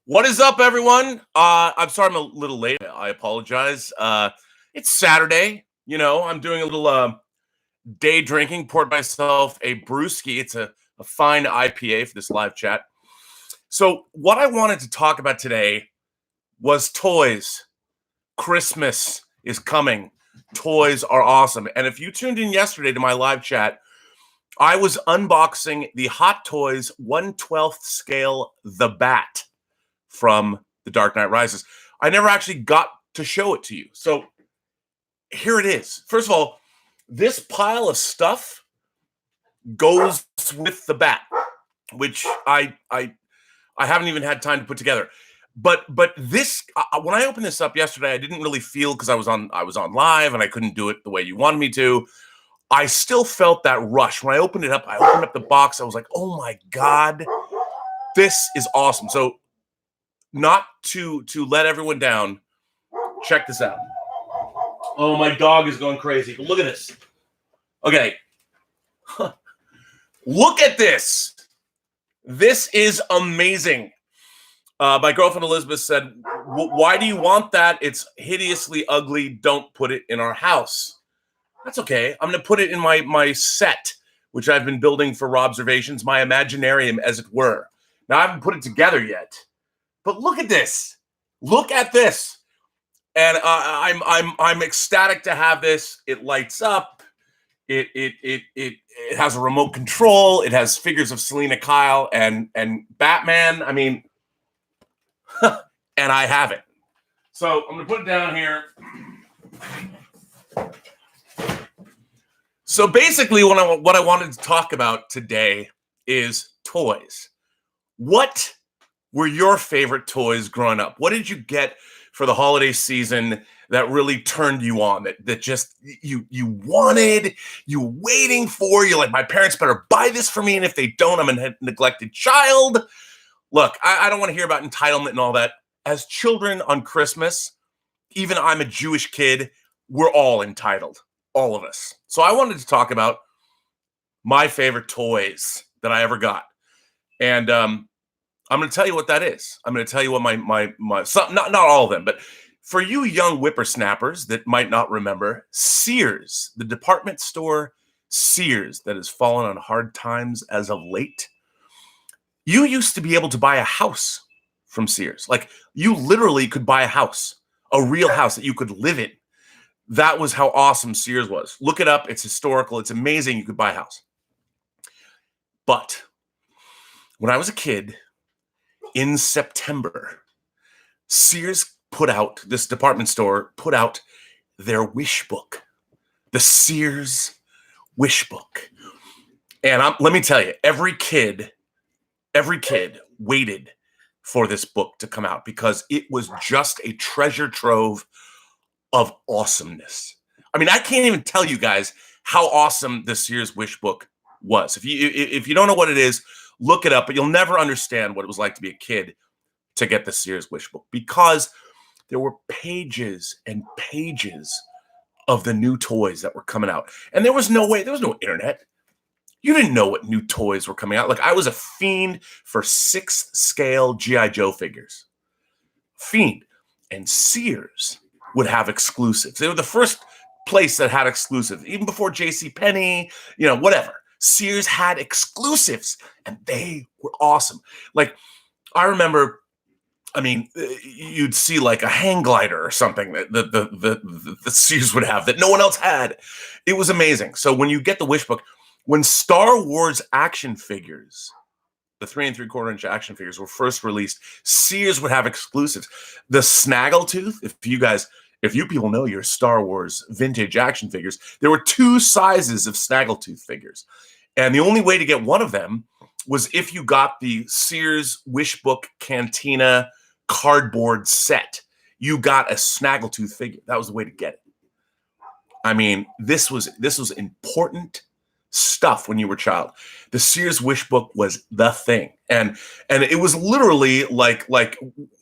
What is up, everyone? I'm sorry I'm a little late. I apologize. It's Saturday. I'm doing a little day drinking. Poured myself a brewski. It's a fine IPA for this live chat. So what I wanted to talk about today was toys. Christmas is coming. Toys are awesome. And if you tuned in yesterday to my live chat, I was unboxing the Hot Toys 1/12th scale The Bat from The Dark Knight Rises. I never actually got to show it to you. So here it is. First of all, this pile of stuff goes with the bat, which I haven't even had time to put together. But this when I opened this up yesterday, I didn't really feel, because I was on live and I couldn't do it the way you wanted me to. I still felt that rush. When I opened it up, I opened up the box. I was like, oh my God, this is awesome. So not to let everyone down, check this out. Oh, my dog is going crazy. Look at this. Okay. Look at this. This is amazing. My girlfriend Elizabeth said, why do you want that? It's hideously ugly. Don't put it in our house. That's okay. I'm going to put it in my set, which I've been building for Robservations, my Imaginarium, as it were. Now, I haven't put it together yet. But look at this. Look at this. And I'm ecstatic to have this. It lights up. It has a remote control. It has figures of Selena Kyle and Batman. I mean, and I have it. So I'm gonna put it down here. So basically, what I wanted to talk about today is toys. What were your favorite toys growing up? What did you get for the holiday season that really turned you on, that just you wanted, you were waiting for? You're like, my parents better buy this for me, and if they don't, I'm a neglected child. Look, I don't want to hear about entitlement and all that. As children on Christmas, even I'm a Jewish kid, we're all entitled, all of us. So I wanted to talk about my favorite toys that I ever got. And I'm going to tell you what that is. I'm going to tell you what my some, not all of them, but for you young whippersnappers that might not remember, Sears, the department store Sears that has fallen on hard times as of late. You used to be able to buy a house from Sears. Like, you literally could buy a house, a real house that you could live in. That was how awesome Sears was. Look it up. It's historical. It's amazing. You could buy a house. But when I was a kid, in September, Sears this department store put out their wish book, the Sears Wish Book. And let me tell you, every kid waited for this book to come out because it was just a treasure trove of awesomeness. I mean, I can't even tell you guys how awesome the Sears Wish Book was. If you don't know what it is, look it up, but you'll never understand what it was like to be a kid to get the Sears Wish Book, because there were pages and pages of the new toys that were coming out. And there was no internet. You didn't know what new toys were coming out. Like, I was a fiend for 6th scale G.I. Joe figures. Fiend. And Sears would have exclusives. They were the first place that had exclusives, even before JCPenney, whatever. Sears had exclusives, and they were awesome. Like, I remember, you'd see like a hang glider or something that the Sears would have that no one else had. It was amazing. So when you get the Wish Book, when Star Wars action figures, the 3 3/4-inch action figures were first released, Sears would have exclusives. The Snaggletooth, if you people know your Star Wars vintage action figures, there were 2 sizes of Snaggletooth figures. And the only way to get one of them was if you got the Sears Wish Book Cantina cardboard set. You got a Snaggletooth figure. That was the way to get it. I mean, this was important stuff when you were a child. The Sears Wish Book was the thing. And it was literally like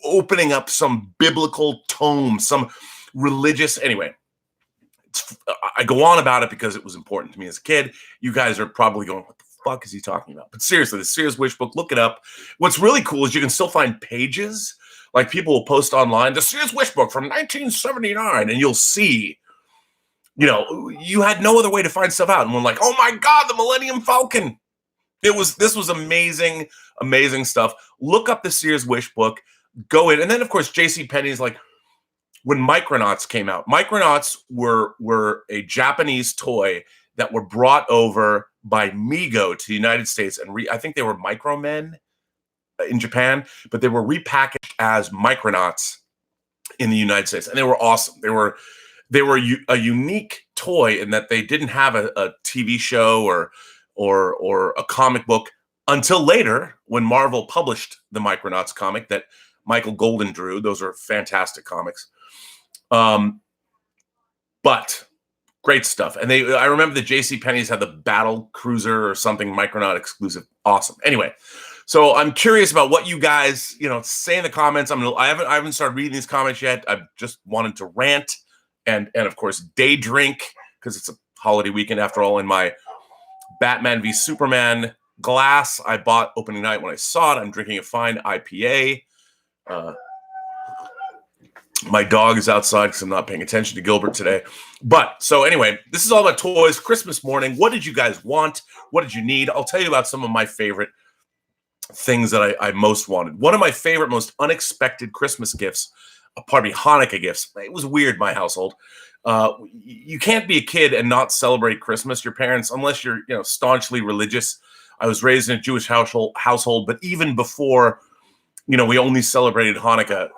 opening up some biblical tome, some religious, anyway. I go on about it because it was important to me as a kid. You guys are probably going, what the fuck is he talking about? But seriously, the SEARS Wish Book, look it up. What's really cool is you can still find pages. Like people will post online, the SEARS Wish Book from 1979, and you'll see, you had no other way to find stuff out. And we're like, oh my God, the Millennium Falcon. This was amazing, amazing stuff. Look up the SEARS Wish Book, go in. And then, of course, JCPenney's like, when Micronauts came out, Micronauts were a Japanese toy that were brought over by Mego to the United States. And I think they were Micromen in Japan, but they were repackaged as Micronauts in the United States. And they were awesome. They were a unique toy in that they didn't have a TV show or a comic book until later when Marvel published the Micronauts comic that Michael Golden drew. Those are fantastic comics. But great stuff. And I remember the JCPenney's had the Battle Cruiser or something, Micronaut exclusive. Awesome. Anyway, so I'm curious about what you guys, say in the comments. I haven't started reading these comments yet. I've just wanted to rant and of course day drink because it's a holiday weekend after all. In my Batman v Superman glass I bought opening night when I saw it, I'm drinking a fine IPA. My dog is outside because I'm not paying attention to Gilbert today. But so anyway, this is all about toys. Christmas morning. What did you guys want? What did you need? I'll tell you about some of my favorite things that I most wanted. One of my favorite, most unexpected Christmas gifts, Hanukkah gifts. It was weird, my household. You can't be a kid and not celebrate Christmas. Your parents, unless you're staunchly religious. I was raised in a Jewish household, but even before, we only celebrated Hanukkah.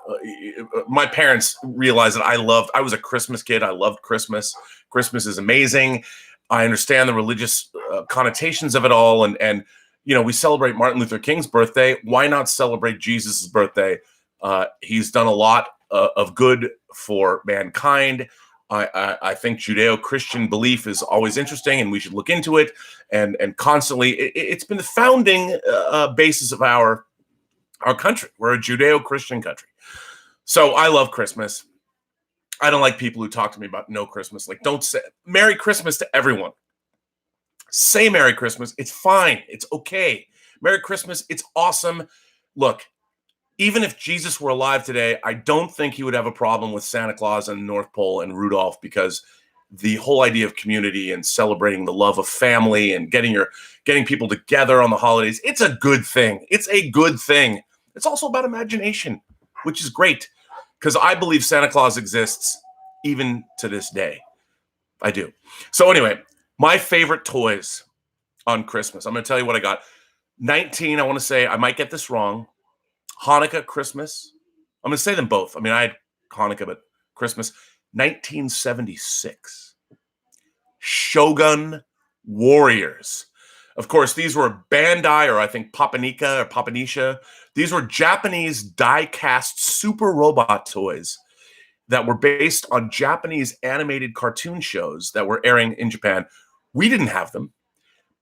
My parents realized that I was a Christmas kid. I loved Christmas. Christmas is amazing. I understand the religious connotations of it all. And we celebrate Martin Luther King's birthday. Why not celebrate Jesus' birthday? He's done a lot of good for mankind. I think Judeo-Christian belief is always interesting, and we should look into it. And constantly, it's been the founding basis of our country. We're a Judeo-Christian country. So I love Christmas. I don't like people who talk to me about no Christmas. Like, don't say Merry Christmas to everyone. Say Merry Christmas. It's fine. It's okay. Merry Christmas. It's awesome. Look, even if Jesus were alive today, I don't think he would have a problem with Santa Claus and the North Pole and Rudolph, because the whole idea of community and celebrating the love of family and getting people together on the holidays, it's a good thing. It's a good thing. It's also about imagination, which is great, because I believe Santa Claus exists even to this day. I do. So anyway, my favorite toys on Christmas. I'm going to tell you what I got. I want to say, I might get this wrong. Hanukkah, Christmas. I'm going to say them both. I mean, I had Hanukkah, but Christmas. 1976. Shogun Warriors. Of course, these were Bandai, or I think Papanisha. These were Japanese die-cast super robot toys that were based on Japanese animated cartoon shows that were airing in Japan. We didn't have them,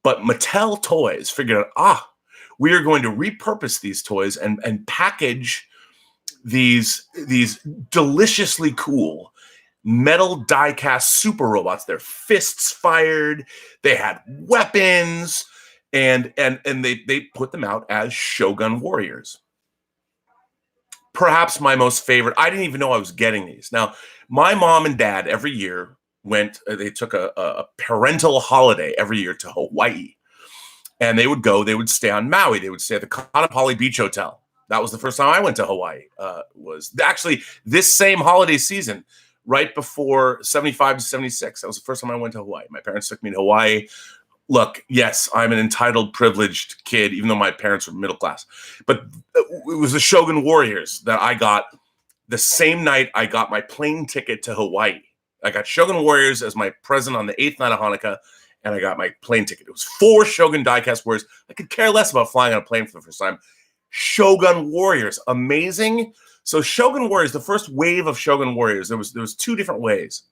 but Mattel Toys figured out, we are going to repurpose these toys and package these deliciously cool metal die-cast super robots. Their fists fired, they had weapons, and they put them out as Shogun Warriors. Perhaps my most favorite. I didn't even know I was getting these. Now, my mom and dad every year they took a parental holiday every year to Hawaii. And they would stay on Maui. They would stay at the Kaanapali Beach Hotel. That was the first time I went to Hawaii. Was actually this same holiday season, right before 75 to 76. That was the first time I went to Hawaii. My parents took me to Hawaii. Look, yes, I'm an entitled, privileged kid, even though my parents were middle class. But it was the Shogun Warriors that I got the same night I got my plane ticket to Hawaii. I got Shogun Warriors as my present on the 8th night of Hanukkah, and I got my plane ticket. It was 4 Shogun diecast Warriors. I could care less about flying on a plane for the first time. Shogun Warriors, amazing. So Shogun Warriors, the first wave of Shogun Warriors, there was 2 different ways.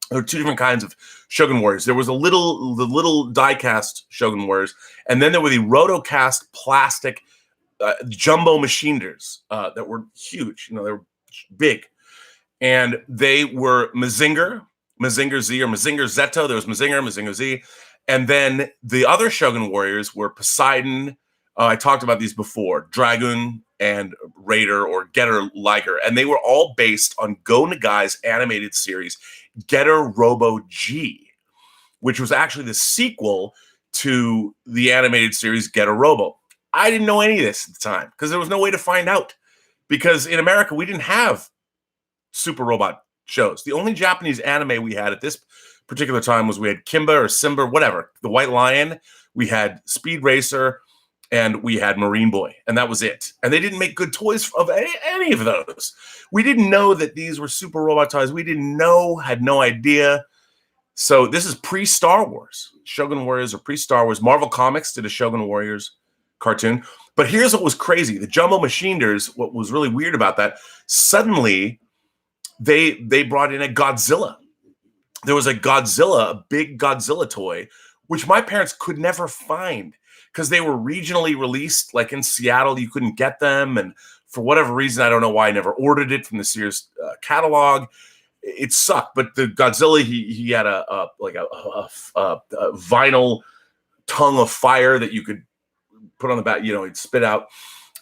There were 2 different kinds of Shogun Warriors. There was the little diecast Shogun Warriors, and then there were the rotocast plastic jumbo machiners that were huge. They were big, and they were Mazinger Z or Mazinger Zeto. There was Mazinger Z, And then the other Shogun Warriors were Poseidon. I talked about these before, Dragoon and Raider or Getter Liger. And they were all based on Go Nagai's animated series, Getter Robo G, which was actually the sequel to the animated series Getter Robo. I didn't know any of this at the time because there was no way to find out. Because in America, we didn't have super robot shows. The only Japanese anime we had at this particular time was we had Kimba or Simba, whatever, the White Lion. We had Speed Racer, and we had Marine Boy, and that was it. And they didn't make good toys of any of those. We didn't know that these were super robot toys. We didn't know, had no idea. So this is pre-Star Wars. Shogun Warriors are pre-Star Wars. Marvel Comics did a Shogun Warriors cartoon. But here's what was crazy. The Jumbo Machineders, what was really weird about that, suddenly they brought in a Godzilla. There was a Godzilla, a big Godzilla toy, which my parents could never find because they were regionally released. Like in Seattle, you couldn't get them. And for whatever reason, I don't know why I never ordered it from the Sears catalog. It sucked. But the Godzilla, he had a vinyl tongue of fire that you could put on the back. You know, he'd spit out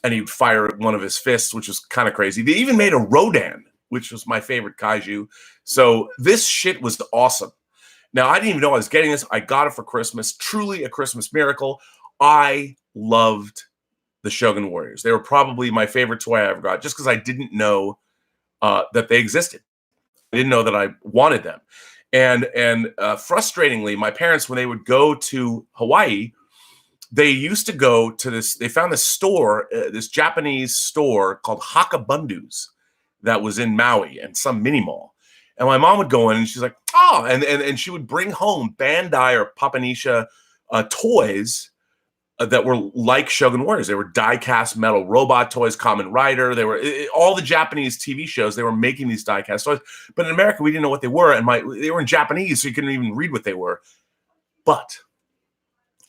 and he'd fire one of his fists, which was kind of crazy. They even made a Rodan, which was my favorite kaiju. So this shit was awesome. Now, I didn't even know I was getting this. I got it for Christmas. Truly a Christmas miracle. I loved the Shogun Warriors. They were probably my favorite toy I ever got just because I didn't know that they existed. I didn't know that I wanted them. And frustratingly, my parents, when they would go to Hawaii, they used to go to this, they found this store, this Japanese store called Hakabundu's that was in Maui and some mini mall. And my mom would go in and she's like, oh, and she would bring home Bandai or Papanisha toys that were like Shogun Warriors. They were die-cast metal robot toys, Kamen Rider. They were all the Japanese TV shows. They were making these die-cast toys. But in America, we didn't know what they were. And they were in Japanese, so you couldn't even read what they were. But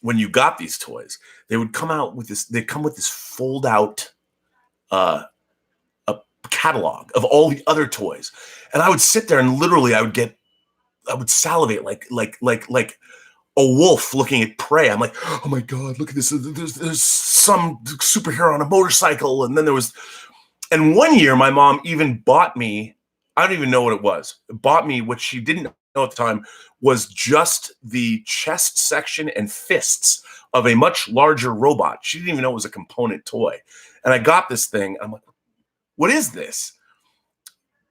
when you got these toys, they would come out with this, they'd come with this fold-out catalog of all the other toys. And I would sit there and literally I would salivate like a wolf looking at prey. I'm like, oh my God, look at this. There's some superhero on a motorcycle. And then and one year my mom even bought me, I don't even know what it was, bought me what she didn't know at the time was just the chest section and fists of a much larger robot. She didn't even know it was a component toy. And I got this thing. I'm like, what is this?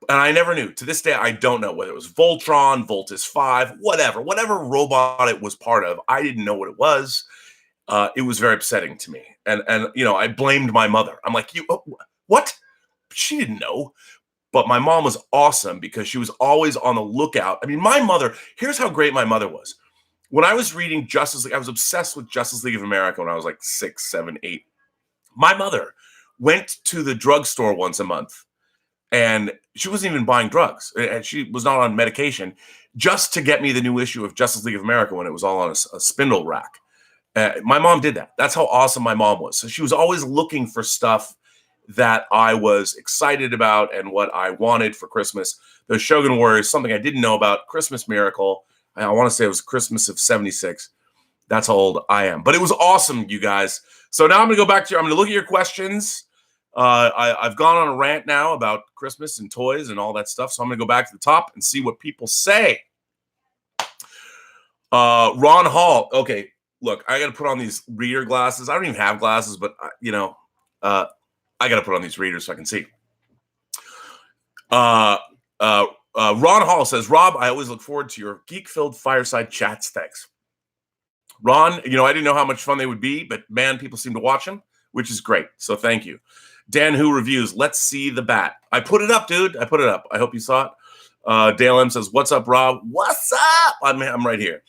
And I never knew. To this day, I don't know whether it was Voltron, Voltus 5, whatever robot it was part of. I didn't know what it was. It was very upsetting to me. And you know, I blamed my mother. I'm like, what? She didn't know. But my mom was awesome because she was always on the lookout. I mean, my mother, here's how great my mother was. When I was reading Justice League, I was obsessed with Justice League of America when I was like 6, 7, 8. My mother went to the drugstore once a month, and she wasn't even buying drugs, and she was not on medication, just to get me the new issue of Justice League of America when it was all on a spindle rack. My mom did that. That's how awesome my mom was. So she was always looking for stuff that I was excited about and what I wanted for Christmas. The Shogun Warriors, something I didn't know about, Christmas miracle. I want to say it was Christmas of 76. That's how old I am. But it was awesome, you guys. So now I'm going to go back to I'm going to look at your questions. I've gone on a rant now about Christmas and toys and all that stuff. So I'm going to go back to the top and see what people say. Ron Hall. Okay, look, I got to put on these reader glasses. I don't even have glasses, but, you know, I got to put on these readers so I can see. Ron Hall says, Rob, I always look forward to your geek-filled fireside chats. Thanks. Ron, you know, I didn't know how much fun they would be, but man, people seem to watch them, which is great. So thank you. Dan Who reviews, let's see the bat. I put it up, dude. I put it up. I hope you saw it. Dale M says, what's up, Rob? What's up? I'm right here.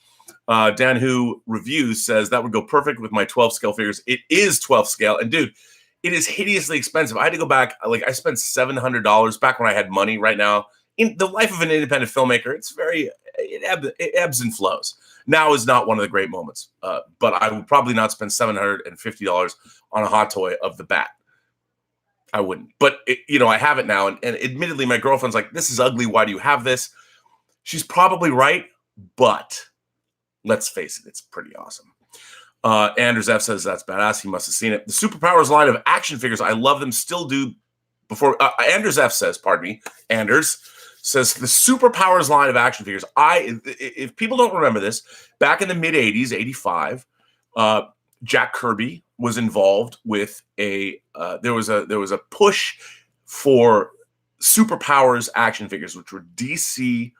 Dan Who reviews says, that would go perfect with my 12 scale figures. It is 12 scale. And dude, it is hideously expensive. I had to go back. Like I spent $700 back when I had money. Right now, in the life of an independent filmmaker, it ebbs and flows. Now is not one of the great moments, but I would probably not spend $750 on a hot toy of the bat. I wouldn't. But, you know, I have it now. And admittedly, my girlfriend's like, this is ugly. Why do you have this? She's probably right. But Let's face it, it's pretty awesome. Anders F says that's badass. He must have seen it. The Superpowers line of action figures, I love them. Still do. Before Anders F says, pardon me, Anders says the Superpowers line of action figures. If people don't remember this, back in the mid '80s, '85, Jack Kirby was involved with there was a push for Superpowers action figures, which were DC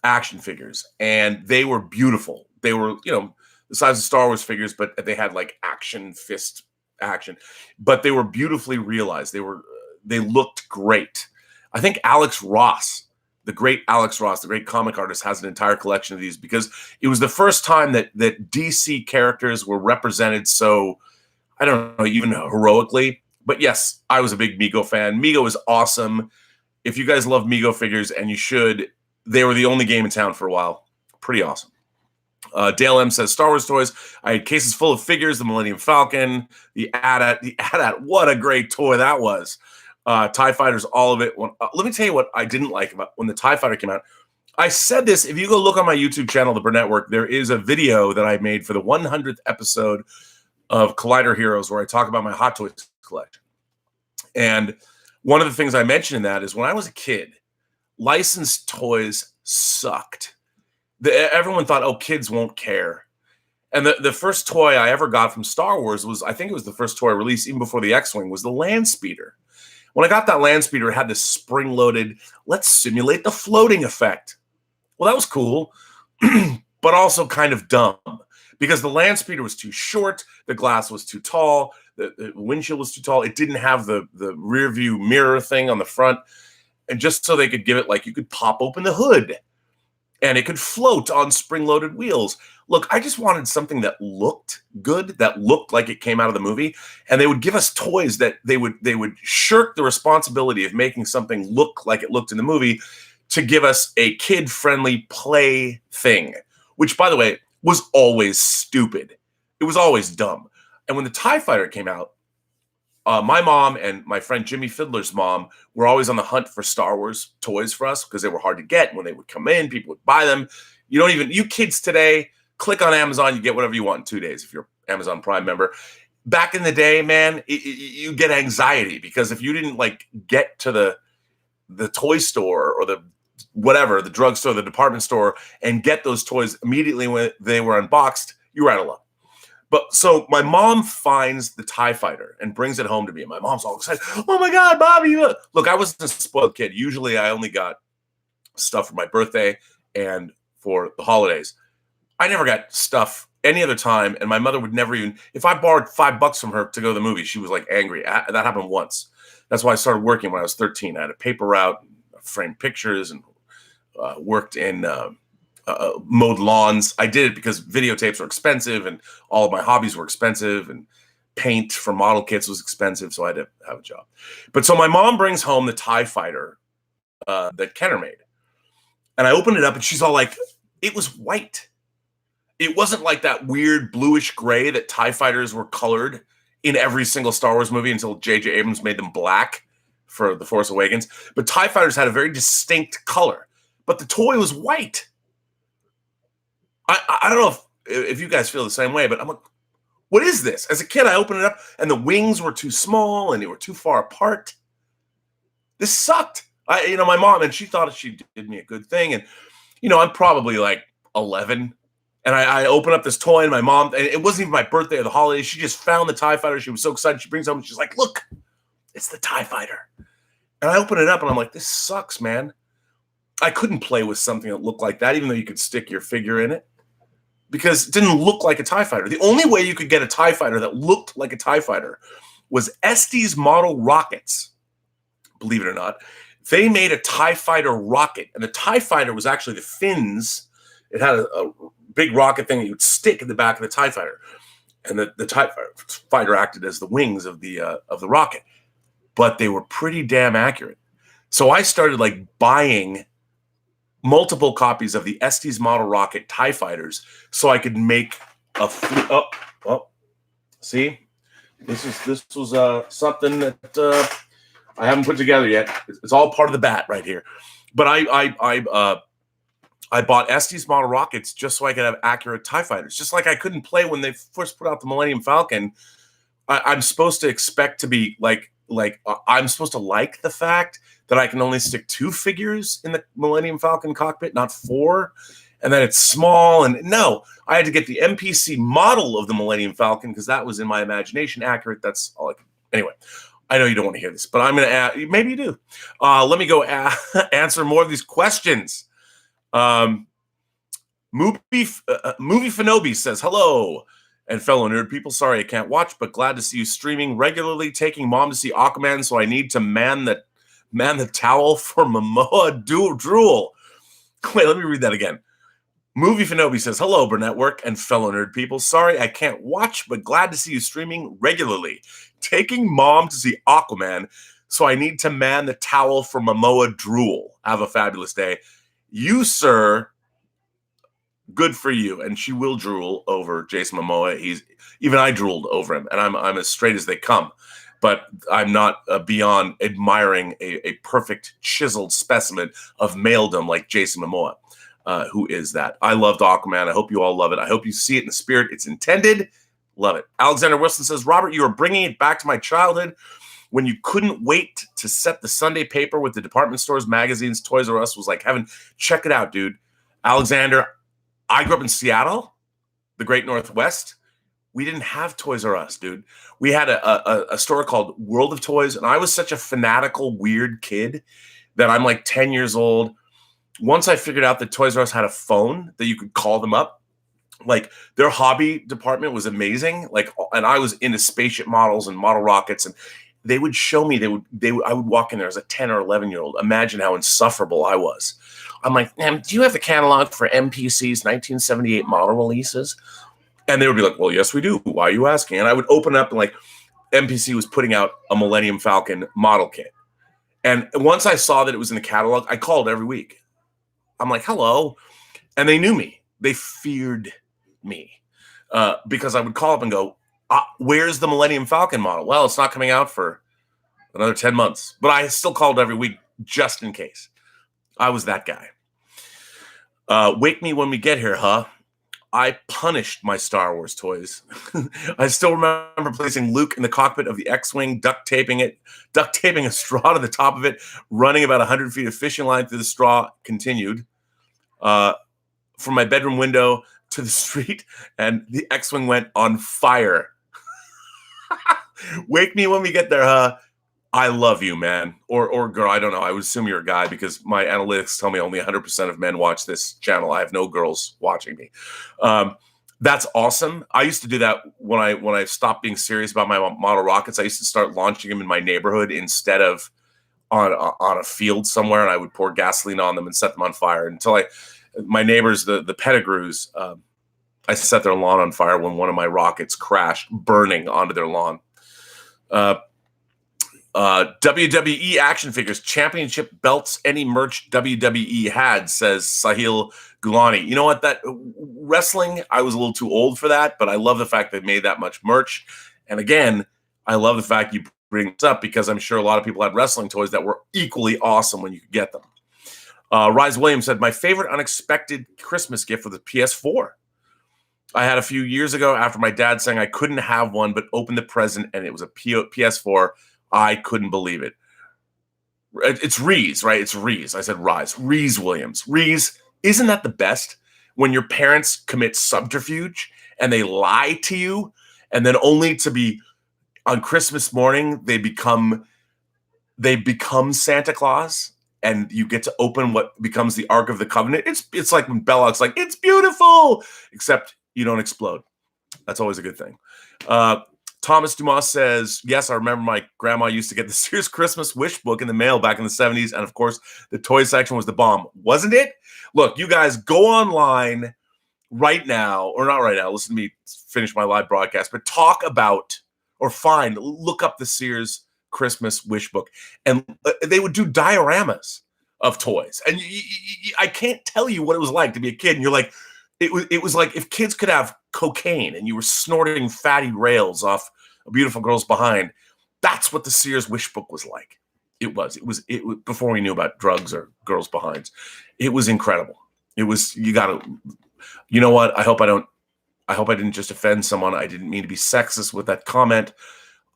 action figures, and they were beautiful. They were, the size of Star Wars figures, but they had like action fist action, but they were beautifully realized. They looked great. I think Alex Ross, the great Alex Ross, the great comic artist, has an entire collection of these because it was the first time that DC characters were represented so, I don't know, even heroically. But yes, I was a big Mego fan. Mego is awesome. If you guys love Mego figures, and you should, they were the only game in town for a while. Pretty awesome. Dale M says, Star Wars toys. I had cases full of figures, the Millennium Falcon, the AT-AT. What a great toy that was. TIE Fighters, all of it. Let me tell you what I didn't like about when the TIE Fighter came out. I said this, if you go look on my YouTube channel, the Burnettwork, there is a video that I made for the 100th episode of Collider Heroes where I talk about my Hot Toys collection. And one of the things I mentioned in that is when I was a kid, licensed toys sucked. Everyone thought, oh, kids won't care. And the first toy I ever got from Star Wars was, I think it was the first toy released even before the X-Wing, was the Land Speeder. When I got that Land Speeder, it had this spring-loaded, let's simulate the floating effect. Well, that was cool, but also kind of dumb because the Land Speeder was too short, the glass was too tall, the windshield was too tall. It didn't have the rear view mirror thing on the front. And just so they could give it, like, you could pop open the hood and it could float on spring-loaded wheels. Look, I just wanted something that looked good, that looked like it came out of the movie, and they would give us toys that they would shirk the responsibility of making something look like it looked in the movie to give us a kid-friendly play thing, which, by the way, was always stupid. It was always dumb. And when the TIE Fighter came out, my mom and my friend Jimmy Fiddler's mom were always on the hunt for Star Wars toys for us because they were hard to get. When they would come in, people would buy them. You kids today, click on Amazon, you get whatever you want in 2 days if you're an Amazon Prime member. Back in the day, man, you get anxiety because if you didn't like get to the toy store or the drugstore, the department store, and get those toys immediately when they were unboxed, you were out of luck. But so my mom finds the TIE Fighter and brings it home to me. And my mom's all excited. Oh my God, Bobby. Look, I wasn't a spoiled kid. Usually I only got stuff for my birthday and for the holidays. I never got stuff any other time. And my mother would never even, if I borrowed $5 from her to go to the movie, she was like angry. That happened once. That's why I started working when I was 13. I had a paper route, framed pictures, and worked in mowed lawns. I did it because videotapes were expensive and all of my hobbies were expensive and paint for model kits was expensive. So I had to have a job. But so my mom brings home the TIE Fighter that Kenner made. And I opened it up and she's all like, it was white. It wasn't like that weird bluish gray that TIE Fighters were colored in every single Star Wars movie until J.J. Abrams made them black for The Force Awakens. But TIE Fighters had a very distinct color. But the toy was white. I don't know if you guys feel the same way, but I'm like, what is this? As a kid, I opened it up and the wings were too small and they were too far apart. This sucked. My mom, and she thought she did me a good thing. And, I'm probably like 11. And I open up this toy and my mom, and it wasn't even my birthday or the holidays. She just found the TIE Fighter. She was so excited. She brings it home and she's like, look, it's the TIE Fighter. And I open it up and I'm like, this sucks, man. I couldn't play with something that looked like that, even though you could stick your figure in it. Because it didn't look like a TIE Fighter. The only way you could get a TIE Fighter that looked like a TIE Fighter was Estes model rockets. Believe it or not. They made a TIE Fighter rocket. And the TIE Fighter was actually the fins. It had a big rocket thing that you would stick in the back of the TIE Fighter. And the TIE Fighter acted as the wings of the rocket. But they were pretty damn accurate. So I started like buying multiple copies of the Estes model rocket TIE Fighters so I could make a see, this was something that I haven't put together yet. It's all part of the bat right here. But I I bought Estes model rockets just so I could have accurate TIE fighters. Just like I couldn't play when they first put out the Millennium Falcon. I'm supposed to expect to be I'm supposed to like the fact that I can only stick 2 figures in the Millennium Falcon cockpit, not 4, and then it's small. And no, I had to get the MPC model of the Millennium Falcon because that was in my imagination accurate. That's all I could. Anyway, I know you don't want to hear this, but I'm going to add. Maybe you do. Let me go answer more of these questions. Movie Finobi says hello. And fellow nerd people, sorry I can't watch, but glad to see you streaming regularly, taking mom to see Aquaman, so I need to man the towel for Momoa drool. Wait, let me read that again. Movie Finobi says, hello, Burnettwork and fellow nerd people. Sorry I can't watch, but glad to see you streaming regularly, taking mom to see Aquaman, so I need to man the towel for Momoa drool. Have a fabulous day. You, sir... good for you, and she will drool over Jason Momoa. Even I drooled over him, and I'm as straight as they come. But I'm not beyond admiring a perfect chiseled specimen of maledom like Jason Momoa, who is that. I loved Aquaman. I hope you all love it. I hope you see it in the spirit it's intended. Love it. Alexander Wilson says, Robert, you are bringing it back to my childhood when you couldn't wait to set the Sunday paper with the department stores, magazines. Toys R Us was like heaven. Check it out, dude. Alexander, I grew up in Seattle, the great Northwest. We didn't have Toys R Us, dude. We had a store called World of Toys, and I was such a fanatical, weird kid that I'm like 10 years old. Once I figured out that Toys R Us had a phone that you could call them up, like their hobby department was amazing. And I was into spaceship models and model rockets, and they would show me. I would walk in there as a 10 or 11-year-old. Imagine how insufferable I was. I'm like, do you have the catalog for MPC's 1978 model releases? And they would be like, well, yes, we do. Why are you asking? And I would open up and like MPC was putting out a Millennium Falcon model kit. And once I saw that it was in the catalog, I called every week. I'm like, hello. And they knew me. They feared me because I would call up and go, where's the Millennium Falcon model? Well, it's not coming out for another 10 months. But I still called every week just in case. I was that guy. Wake me when we get here, huh? I punished my Star Wars toys. I still remember placing Luke in the cockpit of the X-Wing, duct taping a straw to the top of it, running about 100 feet of fishing line through the straw, continued. From my bedroom window to the street, and the X-Wing went on fire. Wake me when we get there, huh? I love you, man. Or girl, I don't know. I would assume you're a guy because my analytics tell me only 100% of men watch this channel. I have no girls watching me. That's awesome. I used to do that when I stopped being serious about my model rockets. I used to start launching them in my neighborhood instead of on a field somewhere, and I would pour gasoline on them and set them on fire until my neighbors, the Pettigrews, I set their lawn on fire when one of my rockets crashed, burning onto their lawn. WWE action figures, championship belts, any merch WWE had, says Sahil Gulani. You know what? That wrestling, I was a little too old for that, but I love the fact they made that much merch. And again, I love the fact you bring this up because I'm sure a lot of people had wrestling toys that were equally awesome when you could get them. Rise Williams said, my favorite unexpected Christmas gift was the PS4. I had a few years ago after my dad saying I couldn't have one, but opened the present and it was a PS4. I couldn't believe it. It's Reese, right? It's Reese. I said Rise. Reese Williams. Reese, isn't that the best? When your parents commit subterfuge and they lie to you, and then only to be on Christmas morning, they become Santa Claus, and you get to open what becomes the Ark of the Covenant. It's like when Belloq's like, it's beautiful, except you don't explode. That's always a good thing. Thomas Dumas says, yes, I remember my grandma used to get the Sears Christmas Wish Book in the mail back in the 70s. And of course, the toy section was the bomb. Wasn't it? Look, you guys go online right now, or not right now. Listen to me finish my live broadcast, but look up the Sears Christmas Wish Book. And they would do dioramas of toys. And I can't tell you what it was like to be a kid. And you're like, it was like if kids could have cocaine and you were snorting fatty rails off a beautiful girl's behind. That's what the Sears Wish Book was like. It was before we knew about drugs or girls' behinds. It was incredible. It was, you gotta, you know what? I hope I didn't just offend someone. I didn't mean to be sexist with that comment.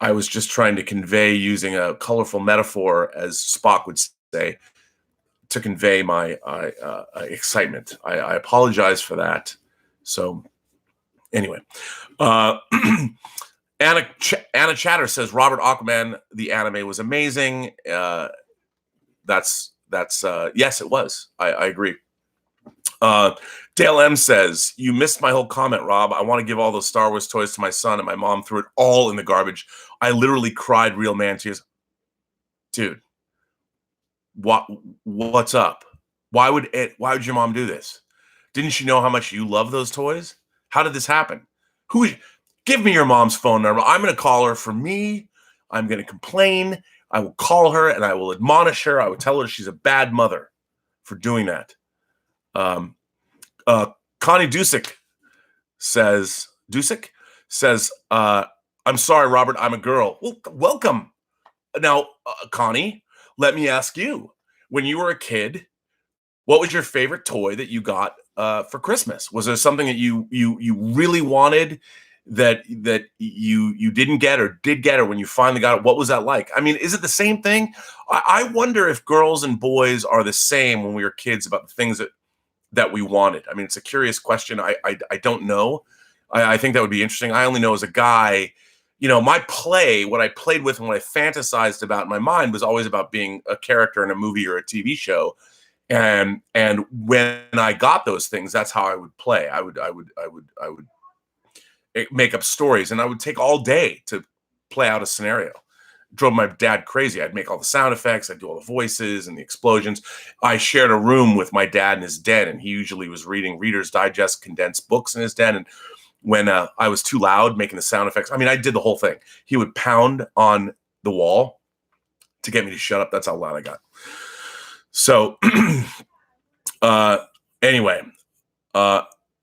I was just trying to convey, using a colorful metaphor, as Spock would say, to convey my excitement. I apologize for that. So anyway, Anna Chatter says Robert Aquaman, the anime, was amazing. That's yes, it was. I agree. Dale M says, you missed my whole comment, Rob. I want to give all those Star Wars toys to my son, and my mom threw it all in the garbage. I literally cried real man tears. Dude, what's up? Why would your mom do this? Didn't she know how much you love those toys? How did this happen? Give me your mom's phone number. I'm going to call her. For me, I'm going to complain. I will call her and I will admonish her. I will tell her she's a bad mother for doing that. Connie Dusick says, I'm sorry, Robert, I'm a girl. Well, welcome. Now, Connie, let me ask you, when you were a kid, what was your favorite toy that you got for Christmas? Was there something that you really wanted that you didn't get or did get, or when you finally got it, what was that like? I mean, is it the same thing? I wonder if girls and boys are the same when we were kids about the things that we wanted. I mean, it's a curious question. I don't know. I think that would be interesting. I only know as a guy, what I played with and what I fantasized about in my mind was always about being a character in a movie or a TV show. And when I got those things, that's how I would play. I would make up stories, and I would take all day to play out a scenario. Drove my dad crazy. I'd make all the sound effects. I'd do all the voices and the explosions. I shared a room with my dad in his den, and he usually was reading Reader's Digest condensed books in his den. And when I was too loud making the sound effects, I mean, I did the whole thing. He would pound on the wall to get me to shut up. That's how loud I got. So anyway,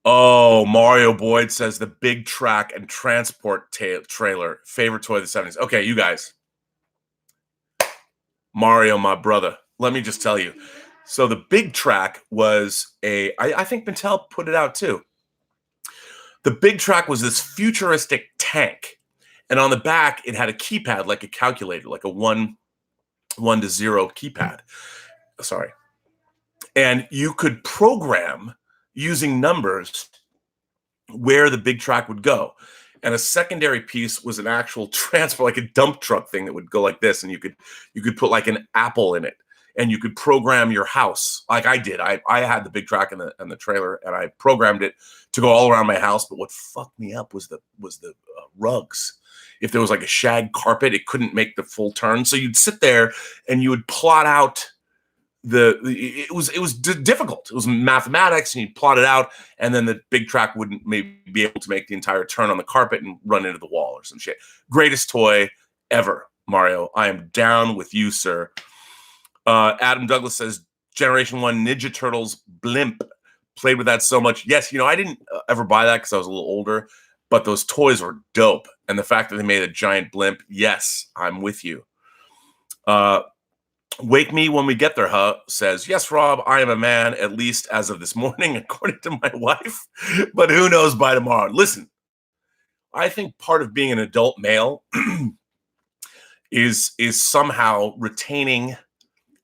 Mario Boyd says the Big Track and Transport trailer, favorite toy of the 70s. Okay, you guys. Mario, my brother, let me just tell you. So the Big Track was I think Mattel put it out too. The Big Track was this futuristic tank. And on the back, it had a keypad, like a calculator, like a 1 to 0 keypad. Sorry. And you could program using numbers where the Big Track would go. And a secondary piece was an actual transport, like a dump truck thing that would go like this. And you could put like an apple in it, and you could program your house like I did. I had the Big Track and the trailer, and I programmed it to go all around my house. But what fucked me up was the rugs. If there was like a shag carpet, it couldn't make the full turn. So you'd sit there and you would plot out it was difficult. It was mathematics, and you'd plot it out, and then the Big Track wouldn't maybe be able to make the entire turn on the carpet and run into the wall or some shit. Greatest toy ever, Mario. I am down with you, sir. Adam Douglas says Generation 1 Ninja Turtles blimp. Played with that so much. Yes, I didn't ever buy that because I was a little older, but those toys were dope. And the fact that they made a giant blimp, yes, I'm with you. Wake Me When We Get There, says, yes, Rob, I am a man, at least as of this morning, according to my wife, but who knows by tomorrow. Listen, I think part of being an adult male is somehow retaining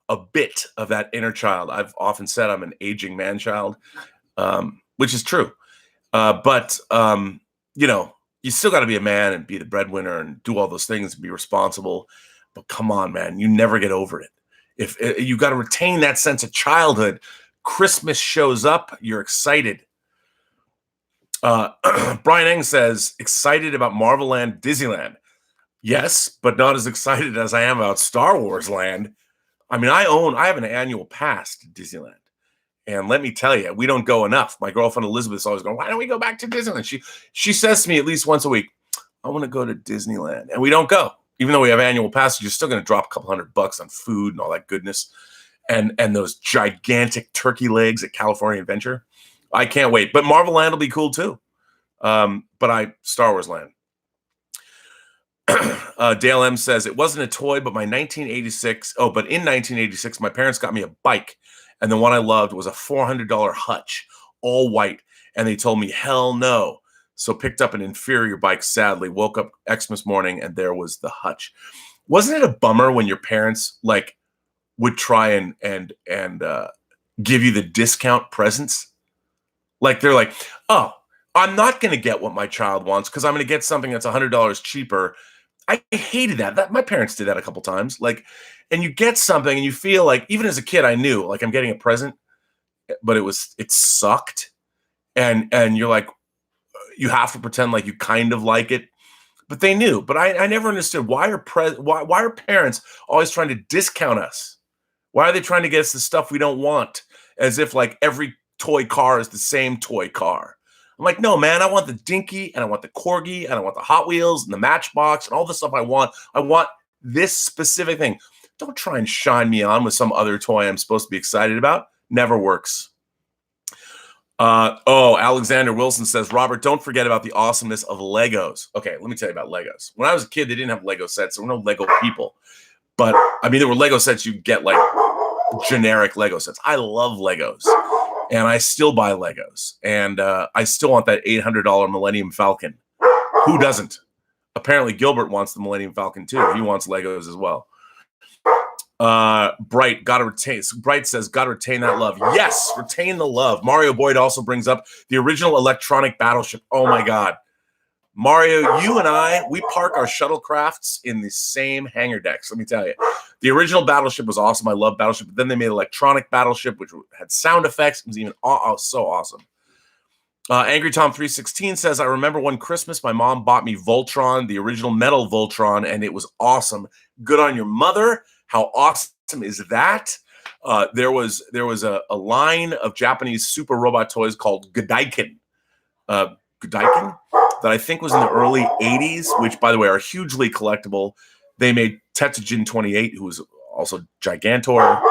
a bit of that inner child. I've often said I'm an aging man-child, which is true. But you still got to be a man and be the breadwinner and do all those things and be responsible. But come on, man, you never get over it. If you got to retain that sense of childhood, Christmas shows up, you're excited. Brian Eng says, excited about Marvel Land, Disneyland. Yes, but not as excited as I am about Star Wars Land. I mean, I have an annual pass to Disneyland. And let me tell you, we don't go enough. My girlfriend Elizabeth is always going, why don't we go back to Disneyland? She says to me at least once a week, I want to go to Disneyland. And we don't go. Even though we have annual passes, you're still going to drop a couple $100 on food and all that goodness. And those gigantic turkey legs at California Adventure. I can't wait. But Marvel Land will be cool too. But Star Wars Land. Dale M says, it wasn't a toy, but in 1986, my parents got me a bike, And the one I loved was a $400 hutch, all white. And they told me, hell no. So picked up an inferior bike, sadly, woke up Xmas morning, and there was the hutch. Wasn't it a bummer when your parents like would try and give you the discount presents? Like they're like, oh, I'm not going to get what my child wants because I'm going to get something that's $100 cheaper. I hated that. My parents did that a couple times. Like, and you get something and you feel like, even as a kid, I knew like I'm getting a present, but it sucked. And you're like, you have to pretend like you kind of like it, but they knew. But I never understood why are parents always trying to discount us? Why are they trying to get us the stuff we don't want? As if like every toy car is the same toy car. I'm like, no, man, I want the Dinky and I want the Corgi and I want the Hot Wheels and the Matchbox and all the stuff I want. I want this specific thing. Don't try and shine me on with some other toy I'm supposed to be excited about. Never works. Alexander Wilson says, Robert, don't forget about the awesomeness of Legos. Okay, let me tell you about Legos. When I was a kid, they didn't have Lego sets. There were no Lego people. But, I mean, there were Lego sets you get, like, generic Lego sets. I love Legos. And I still buy Legos. And I still want that $800 Millennium Falcon. Who doesn't? Apparently, Gilbert wants the Millennium Falcon, too. He wants Legos as well. Bright says, gotta retain that love. Yes, retain the love. Mario Boyd also brings up the original electronic battleship. Oh my God. Mario, you and I, we park our shuttlecrafts in the same hangar decks. Let me tell you, the original battleship was awesome. I love Battleship. But then they made electronic battleship, which had sound effects. It was even so awesome. Angry Tom 316 says, I remember one Christmas, my mom bought me Voltron, the original metal Voltron, and it was awesome. Good on your mother. How awesome is that? There was a line of Japanese super robot toys called Godaiken. That I think was in the early 80s, which, by the way, are hugely collectible. They made Tetsujin 28, who was also Gigantor.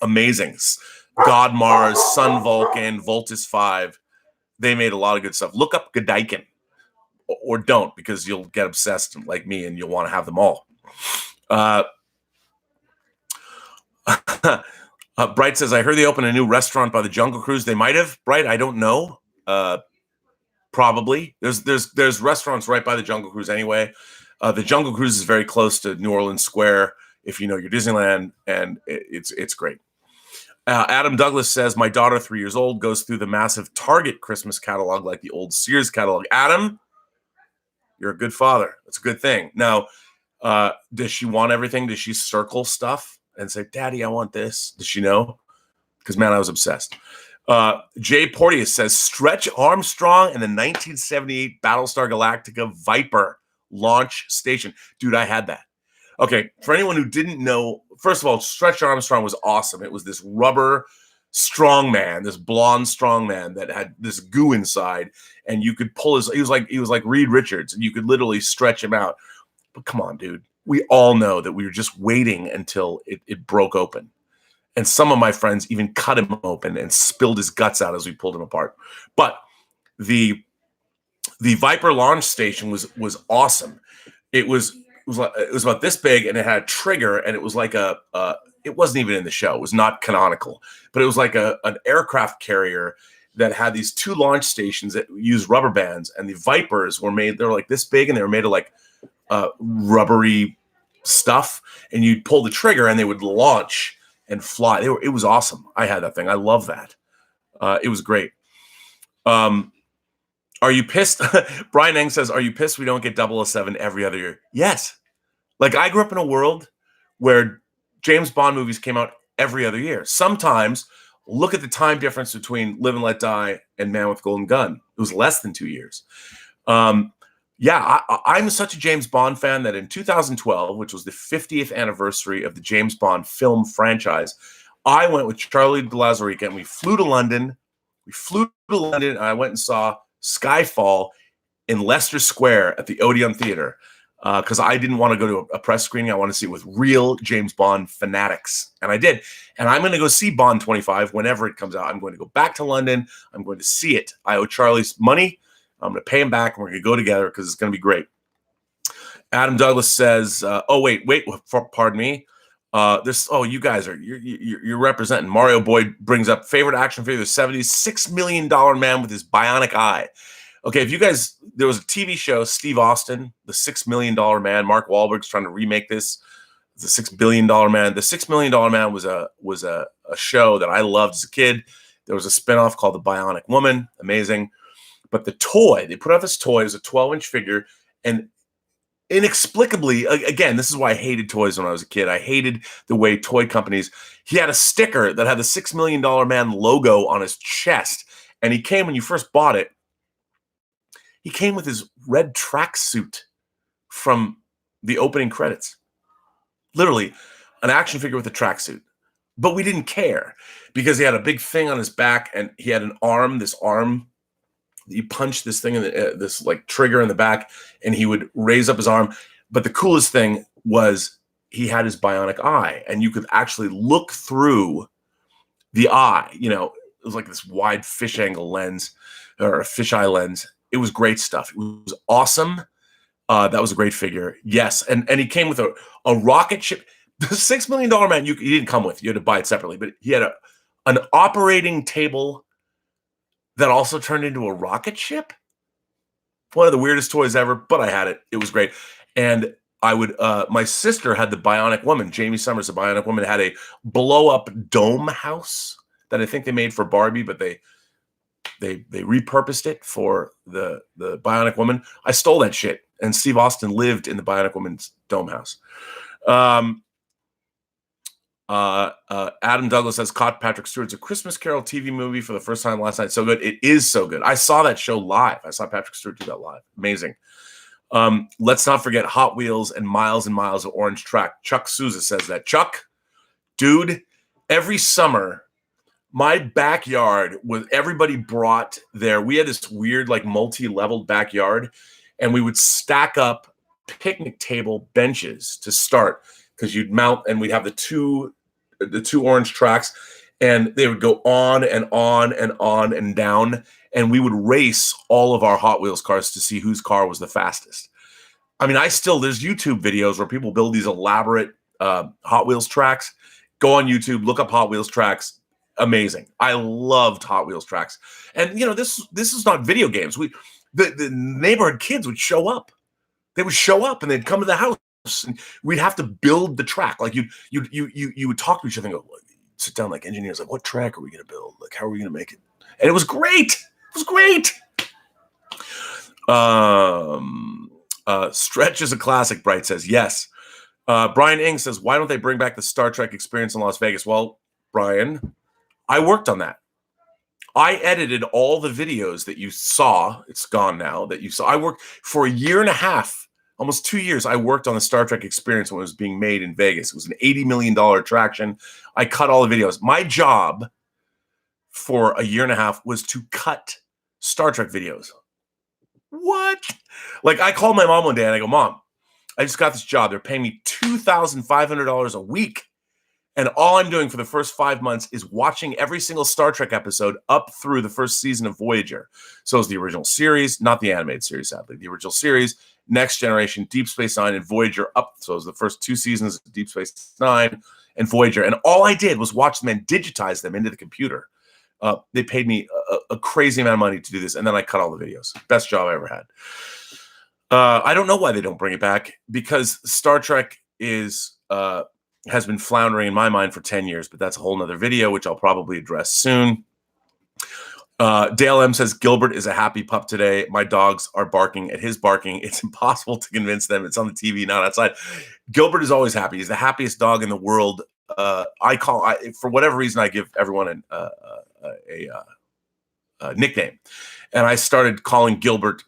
Amazing. God Mars, Sun Vulcan, Voltus 5. They made a lot of good stuff. Look up Godaiken. Or don't, because you'll get obsessed like me and you'll want to have them all. Bright says, I heard they opened a new restaurant by the Jungle Cruise. They might have. Bright, I don't know. Probably. There's restaurants right by the Jungle Cruise anyway. The Jungle Cruise is very close to New Orleans Square, if you know your Disneyland, and it's great. Adam Douglas says, my daughter, 3 years old, goes through the massive Target Christmas catalog like the old Sears catalog. Adam, you're a good father. That's a good thing. Now, does she want everything? Does she circle stuff and say, Daddy, I want this? Does she know? Because, man, I was obsessed. Jay Porteous says, Stretch Armstrong and the 1978 Battlestar Galactica Viper launch station. Dude, I had that. Okay, for anyone who didn't know, first of all, Stretch Armstrong was awesome. It was this rubber strongman, this blonde strongman that had this goo inside, and you could pull he was like Reed Richards, and you could literally stretch him out. But come on, dude. We all know that we were just waiting until it broke open. And some of my friends even cut him open and spilled his guts out as we pulled him apart. But the Viper launch station was awesome. It was about this big, and it had a trigger, and it was like it wasn't even in the show. It was not canonical, but it was like an aircraft carrier that had these two launch stations that used rubber bands, and the Vipers they're like this big, and they were made of like rubbery stuff, and you'd pull the trigger and they would launch and fly. It was awesome. I had that thing. I love that. It was great. Are you pissed? Brian Eng says, are you pissed we don't get 007 every other year? Yes. Like, I grew up in a world where James Bond movies came out every other year. Sometimes, look at the time difference between Live and Let Die and Man with Golden Gun. It was less than 2 years. I'm such a James Bond fan that in 2012, which was the 50th anniversary of the James Bond film franchise, I went with Charlie de Lauzirika, and we flew to London. And I went and saw Skyfall in Leicester Square at the Odeon Theater because I didn't want to go to a press screening. I wanted to see it with real James Bond fanatics, and I did. And I'm going to go see Bond 25 whenever it comes out. I'm going to go back to London. I'm going to see it. I owe Charlie's money. I'm going to pay him back, and we're going to go together because it's going to be great. Adam Douglas says, pardon me. You guys are you're representing. Mario Boy brings up favorite action figure of the 70s, $6 million man with his bionic eye. Okay, if you guys, there was a TV show, Steve Austin, the $6 million man. Mark Wahlberg's trying to remake this. The $6 billion man. The $6 million man was a show that I loved as a kid. There was a spinoff called The Bionic Woman. Amazing. But the toy, they put out this toy, it was a 12-inch figure, and inexplicably, again, this is why I hated toys when I was a kid. I hated the way toy companies, he had a sticker that had the $6 million man logo on his chest. And he came, when you first bought it, he came with his red tracksuit from the opening credits. Literally, an action figure with a tracksuit. But we didn't care because he had a big thing on his back and he had an arm, this arm. You punch this thing in this like trigger in the back, and he would raise up his arm. But the coolest thing was he had his bionic eye, and you could actually look through the eye. You know, it was like this wide fish angle lens or a fisheye lens. It was great stuff. It was awesome. That was a great figure. Yes, and he came with a rocket ship. The $6 million man, he didn't come with. You had to buy it separately, but he had an operating table that also turned into a rocket ship. One of the weirdest toys ever, but I had it. It was great. And I would, my sister had the Bionic Woman. Jamie Summers, the Bionic Woman, had a blow-up dome house that I think they made for Barbie, but they repurposed it for the Bionic Woman. I stole that shit, and Steve Austin lived in the Bionic Woman's dome house. Adam Douglas says, caught Patrick Stewart's A Christmas Carol TV movie for the first time last night. So good. It is so good. I saw that show live. I saw Patrick Stewart do that live. Amazing. Let's not forget Hot Wheels and miles of orange track. Chuck Souza says that. Chuck, dude, every summer, my backyard was, everybody brought we had this weird, like multi-leveled backyard, and we would stack up picnic table benches to start, because you'd mount, and we'd have the two orange tracks, and they would go on and on and on and down, and we would race all of our Hot Wheels cars to see whose car was the fastest. I mean, there's YouTube videos where people build these elaborate Hot Wheels tracks. Go on YouTube, look up Hot Wheels tracks. Amazing. I loved Hot Wheels tracks. And, you know, this is not video games. The neighborhood kids would show up. They would show up, and they'd come to the house. And we'd have to build the track. Like you would talk to each other and go, sit down like engineers, like, what track are we going to build? Like, how are we going to make it? And it was great. It was great. Stretch is a classic, Bright says. Yes. Brian Ing says, why don't they bring back the Star Trek experience in Las Vegas? Well, Brian, I worked on that. I edited all the videos that you saw. It's gone now that you saw. I worked for a year and a half. Almost 2 years, I worked on the Star Trek experience when it was being made in Vegas. It was an $80 million attraction. I cut all the videos. My job for a year and a half was to cut Star Trek videos. What? Like, I called my mom one day and I go, Mom, I just got this job. They're paying me $2,500 a week. And all I'm doing for the first 5 months is watching every single Star Trek episode up through the first season of Voyager. So it's the original series, not the animated series, sadly. The original series, Next Generation, Deep Space Nine, and Voyager up. So it was the first 2 seasons of Deep Space Nine and Voyager. And all I did was watch them and digitize them into the computer. They paid me a crazy amount of money to do this. And then I cut all the videos. Best job I ever had. I don't know why they don't bring it back, because Star Trek has been floundering in my mind for 10 years, but that's a whole nother video, which I'll probably address soon. Dale M says, Gilbert is a happy pup today. My dogs are barking at his barking. It's impossible to convince them. It's on the TV, not outside. Gilbert is always happy. He's the happiest dog in the world. For whatever reason, I give everyone a nickname. And I started calling Gilbert.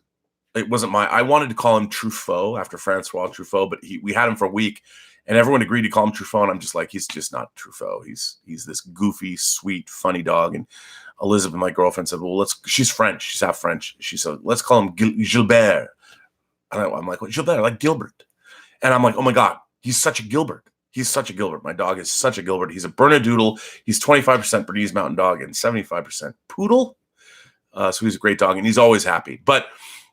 It wasn't I wanted to call him Truffaut after Francois Truffaut, but we had him for a week. And everyone agreed to call him Truffaut, and I'm just like, he's just not Truffaut. He's this goofy, sweet, funny dog. And Elizabeth, my girlfriend, said, well, she's French. She's half French. She said, let's call him Gilbert. And I'm like, what, Gilbert? I like Gilbert. And I'm like, oh my God, he's such a Gilbert. He's such a Gilbert. My dog is such a Gilbert. He's a Bernedoodle. He's 25% Bernese Mountain Dog and 75% Poodle. So he's a great dog, and he's always happy. But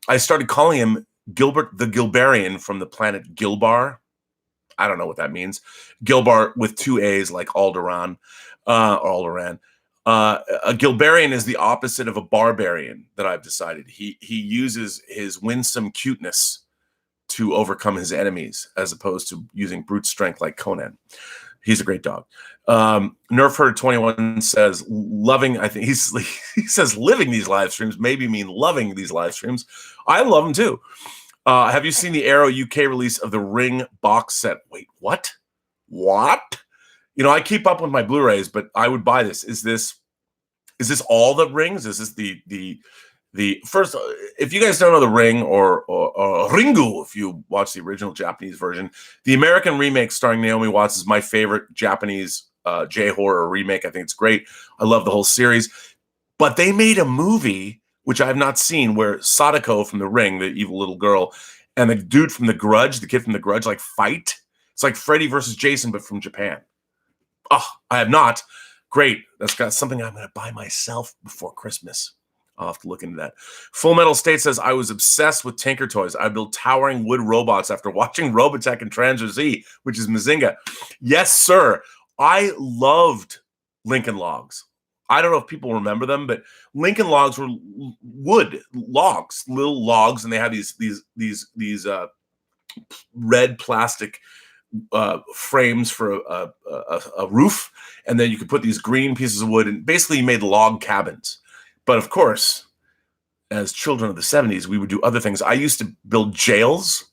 I started calling him Gilbert the Gilberian from the planet Gilbar. I don't know what that means. Gilbart with 2 A's, like Alderan, or Alderan. A Gilbarian is the opposite of a barbarian that I've decided. He uses his winsome cuteness to overcome his enemies, as opposed to using brute strength like Conan. He's a great dog. Nerfherd21 says, loving, I think he says living these live streams, maybe mean loving these live streams. I love them too. Have you seen the Arrow UK release of the Ring box set? Wait, what? What? You know, I keep up with my Blu-rays, but I would buy this. Is this all the Rings? Is this the first? If you guys don't know the Ring or Ringu, if you watch the original Japanese version, the American remake starring Naomi Watts is my favorite Japanese J-horror remake. I think it's great. I love the whole series. But they made a movie, which I have not seen, where Sadako from the Ring, the evil little girl, and the dude from The Grudge, the kid from The Grudge, like fight. It's like Freddy versus Jason, but from Japan. Oh, I have not. Great. That's got something I'm going to buy myself before Christmas. I'll have to look into that. Full Metal State says, I was obsessed with Tinker Toys. I built towering wood robots after watching Robotech and Transer Z, which is Mazinga. Yes, sir. I loved Lincoln Logs. I don't know if people remember them, but Lincoln Logs were wood logs, little logs, and they had these red plastic frames for a roof, and then you could put these green pieces of wood, and basically you made log cabins. But of course, as children of the 70s, we would do other things. I used to build jails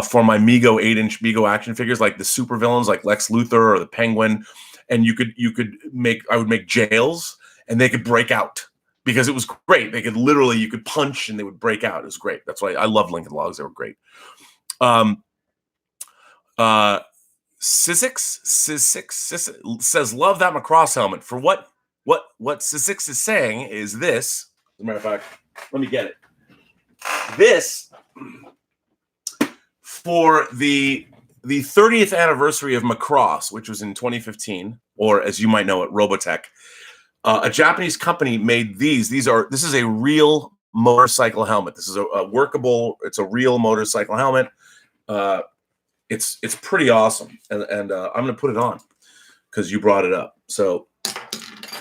for my Mego 8-inch Mego action figures, like the supervillains, like Lex Luthor or the Penguin. And I would make jails, and they could break out because it was great. They could literally, you could punch and they would break out. It was great. That's why I love Lincoln Logs. They were great. Sissix says, love that Macross helmet. For what Sissix is saying is this. As a matter of fact, let me get it. This, for the 30th anniversary of Macross, which was in 2015, or as you might know it, Robotech, a Japanese company made these. This is a real motorcycle helmet. This is a workable, it's a real motorcycle helmet. It's pretty awesome. And I'm going to put it on because you brought it up. So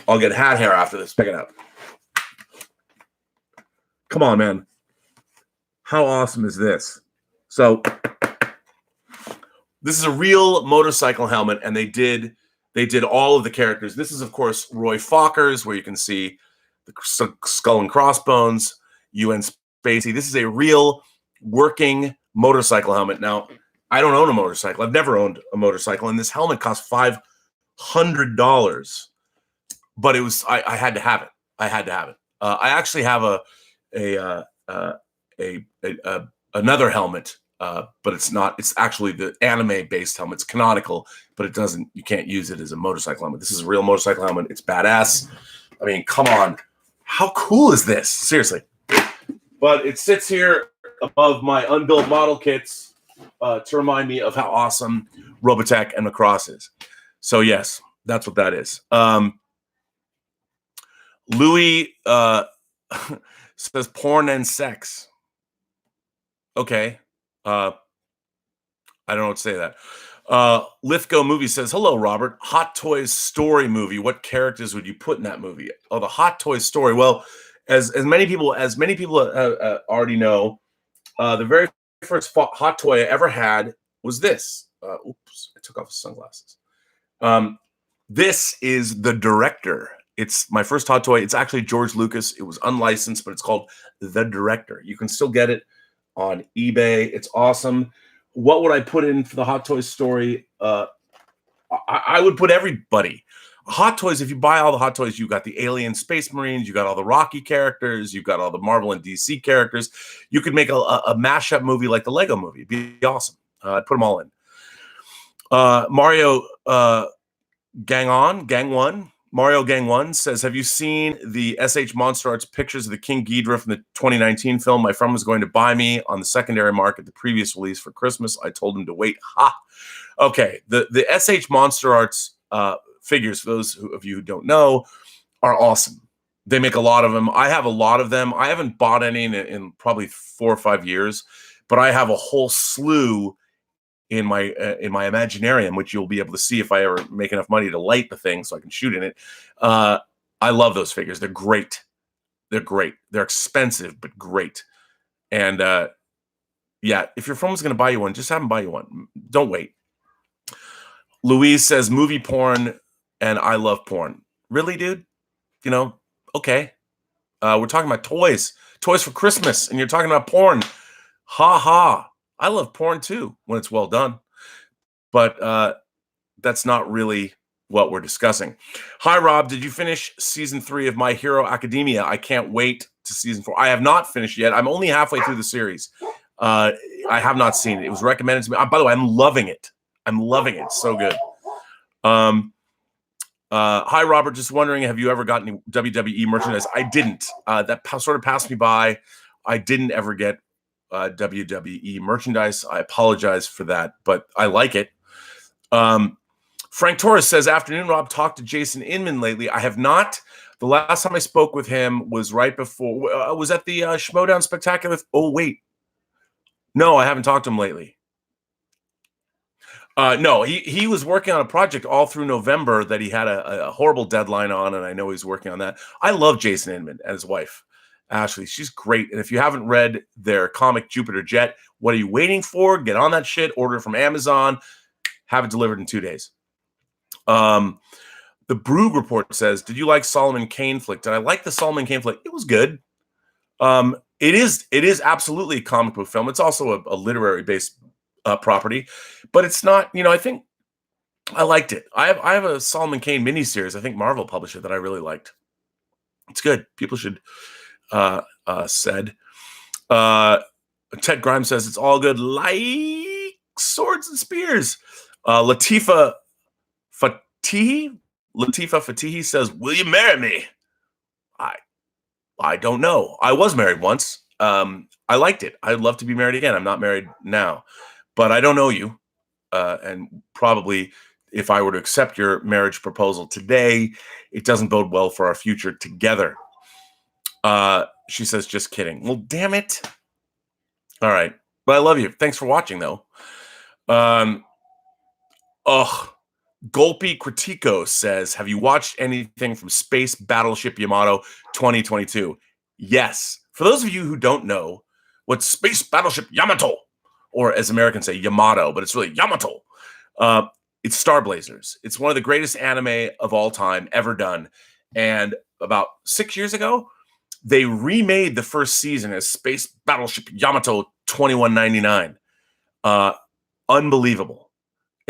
I'll get hat hair after this. Pick it up. Come on, man. How awesome is this? So this is a real motorcycle helmet, and they did all of the characters. This is, of course, Roy Fockers, where you can see the skull and crossbones, UN Spacey. This is a real working motorcycle helmet. Now, I don't own a motorcycle. I've never owned a motorcycle, and this helmet cost $500. But it was I had to have it. I had to have it. I actually have another helmet. But it's not. It's actually the anime-based helmet. It's canonical, but it doesn't. You can't use it as a motorcycle helmet. This is a real motorcycle helmet. It's badass. I mean, come on, how cool is this? Seriously. But it sits here above my unbuilt model kits to remind me of how awesome Robotech and Macross is. So yes, that's what that is. Louis says porn and sex. Okay. I don't know what to say to that. Lithgow Movie says, hello, Robert. Hot Toys story movie. What characters would you put in that movie? Oh, the Hot Toys story. Well, as many people already know, the very first hot toy I ever had was this. Oops, I took off the sunglasses. This is the Director. It's my first hot toy. It's actually George Lucas. It was unlicensed, but it's called the Director. You can still get it on eBay. It's awesome. What would I put in for the Hot Toys story? I would put everybody. Hot Toys, if you buy all the Hot Toys, you got the Alien Space Marines, you got all the Rocky characters, you've got all the Marvel and DC characters. You could make a mashup movie like the Lego movie. It'd be awesome. I'd put them all in. Mario Mario Gang 1 says, have you seen the SH Monster Arts pictures of the King Ghidorah from the 2019 film? My friend was going to buy me on the secondary market the previous release for Christmas. I told him to wait. Ha! Okay, the SH Monster Arts figures, for those of you who don't know, are awesome. They make a lot of them. I have a lot of them. I haven't bought any in probably 4 or 5 years, but I have a whole slew in my Imaginarium, which you'll be able to see if I ever make enough money to light the thing so I can shoot in it. I love those figures. They're great. They're great. They're expensive, but great. And yeah, if your friend was going to buy you one, just have him buy you one. Don't wait. Louise says movie porn, and I love porn. Really, dude? You know, okay. We're talking about toys for Christmas, and you're talking about porn. Ha ha. I love porn too when it's well done, but that's not really what we're discussing. Hi, Rob. Did you finish season 3 of My Hero Academia? I can't wait to season 4. I have not finished yet. I'm only halfway through the series. I have not seen it. It was recommended to me. By the way, I'm loving it. I'm loving it. It's so good. Hi, Robert. Just wondering, have you ever gotten any WWE merchandise? I didn't. That sort of passed me by. I didn't ever get WWE merchandise. I apologize for that, but I like it. Frank Torres says, afternoon, Rob. Talked to Jason Inman lately. I have not. The last time I spoke with him was right before, was at the Schmodown Spectacular. Oh, wait. No, I haven't talked to him lately. No, he was working on a project all through November that he had a horrible deadline on, and I know he's working on that. I love Jason Inman and his wife, Ashley. She's great. And if you haven't read their comic Jupiter Jet, what are you waiting for? Get on that shit. Order it from Amazon. Have it delivered in 2 days. The Broog Report says, did you like Solomon Kane flick? Did I like the Solomon Kane flick? It was good. It is absolutely a comic book film. It's also a literary based property, but it's not, I think I liked it. I have a Solomon Kane miniseries. I think Marvel published it that I really liked. It's good. People should said. Ted Grimes says it's all good, like Swords and Spears. Latifa Fatihi says, will you marry me? I don't know. I was married once. I liked it. I'd love to be married again. I'm not married now, but I don't know you. And probably if I were to accept your marriage proposal today, it doesn't bode well for our future together. She says, just kidding. Well, damn it. All right. But I love you. Thanks for watching, though. Golpi Critico says, have you watched anything from Space Battleship Yamato 2022? Yes. For those of you who don't know what Space Battleship Yamato, or as Americans say, Yamato, but it's really Yamato. It's Star Blazers. It's one of the greatest anime of all time ever done. And about 6 years ago, they remade the first season as Space Battleship Yamato 2199. Unbelievable.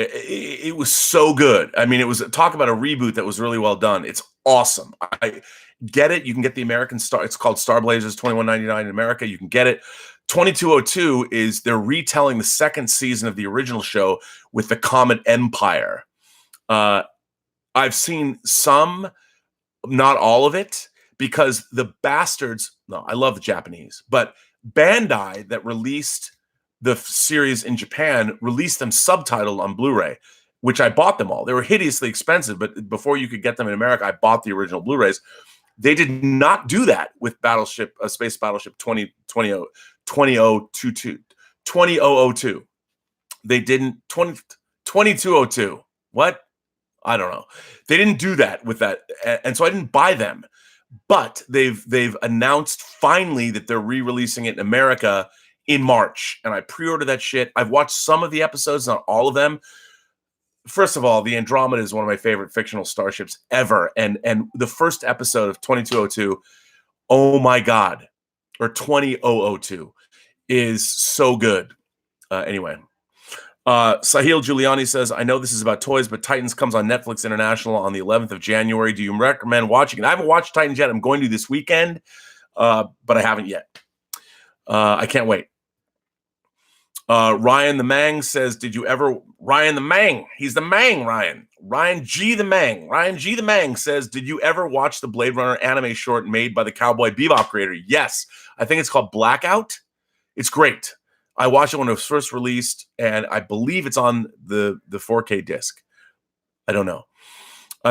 It was so good. I mean, it was talk about a reboot that was really well done. It's awesome. I get it. You can get the American Star. It's called Star Blazers 2199 in America. You can get it. 2202 is they're retelling the second season of the original show with the Comet Empire. I've seen some, not all of it, because the bastards. No, I love the Japanese, but Bandai that released the series in Japan released them subtitled on Blu-ray, which I bought them all. They were hideously expensive, but before you could get them in America, I bought the original Blu-rays. They did not do that with Space Battleship 2002. They didn't 2202. What? I don't know. They didn't do that with that, and so I didn't buy them. But they've announced finally that they're re-releasing it in America in March, and I pre-ordered that shit. I've watched some of the episodes, not all of them. First of all, the Andromeda is one of my favorite fictional starships ever, and the first episode of 2202, oh my god, or 20002, is so good. Anyway, Sahil Giuliani says, I know this is about toys, but Titans comes on Netflix International on the 11th of January. Do you recommend watching it? I haven't watched Titans yet. I'm going to this weekend, but I haven't yet. I can't wait. Ryan the Mang says, did you ever... Ryan the Mang. He's the Mang, Ryan. Ryan G. the Mang. Ryan G. the Mang says, did you ever watch the Blade Runner anime short made by the Cowboy Bebop creator? Yes. I think it's called Blackout. It's great. I watched it when it was first released, and I believe it's on the 4K disc. I don't know.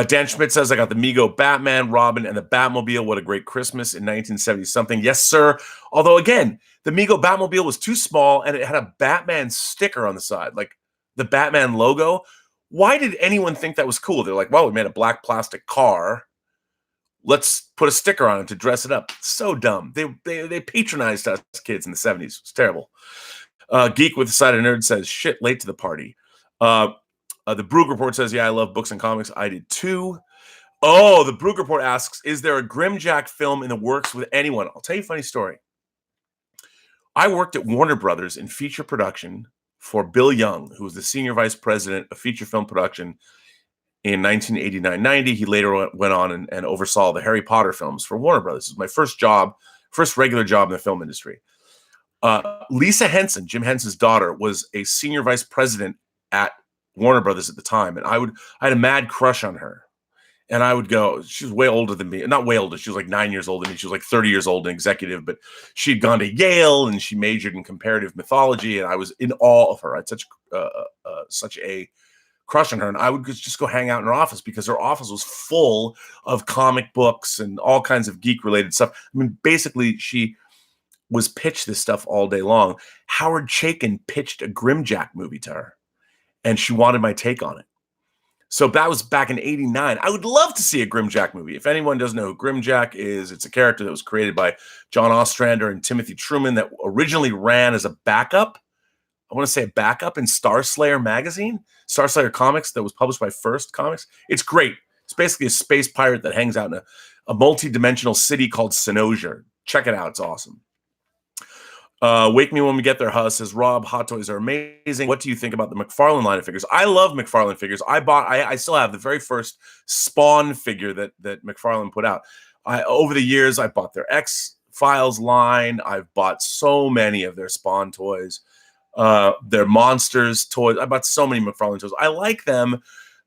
Dan Schmidt says, I got the Mego Batman, Robin, and the Batmobile. What a great Christmas in 1970-something. Yes, sir. Although, again, the Mego Batmobile was too small, and it had a Batman sticker on the side. Like, the Batman logo. Why did anyone think that was cool? They're like, well, we made a black plastic car. Let's put a sticker on it to dress it up. So dumb. They patronized us kids in the 70s. It's terrible. Geek with the Side of Nerd says, shit, late to the party. The Brug Report says, yeah, I love books and comics. I did too. Oh, the Brug Report asks, is there a Grimjack film in the works with anyone? I'll tell you a funny story. I worked at Warner Brothers in feature production for Bill Young, who was the senior vice president of feature film production in 1989-90. He later went on and oversaw the Harry Potter films for Warner Brothers. This was my first regular job in the film industry. Lisa Henson, Jim Henson's daughter, was a senior vice president at Warner Brothers at the time, and I had a mad crush on her. And I would go, she was way older than me. Not way older. She was like 9 years older than me. She was like 30 years old and executive, but she'd gone to Yale and she majored in comparative mythology. And I was in awe of her. I had such a crush on her. And I would just go hang out in her office because her office was full of comic books and all kinds of geek related stuff. I mean, basically she was pitched this stuff all day long. Howard Chaykin pitched a Grimjack movie to her and she wanted my take on it. So that was back in '89. I would love to see a Grimjack movie. If anyone doesn't know who Grimjack is, it's a character that was created by John Ostrander and Timothy Truman that originally ran as a backup. I want to say a backup in Star Slayer magazine, Star Slayer Comics, that was published by First Comics. It's great. It's basically a space pirate that hangs out in a multi-dimensional city called Cynosure. Check it out. It's awesome. Wake Me When We Get There, Huss says, Rob, Hot Toys are amazing. What do you think about the McFarlane line of figures? I love McFarlane figures. I still have the very first Spawn figure that McFarlane put out. Over the years, I bought their X-Files line. I've bought so many of their Spawn toys, their Monsters toys. I bought so many McFarlane toys. I like them,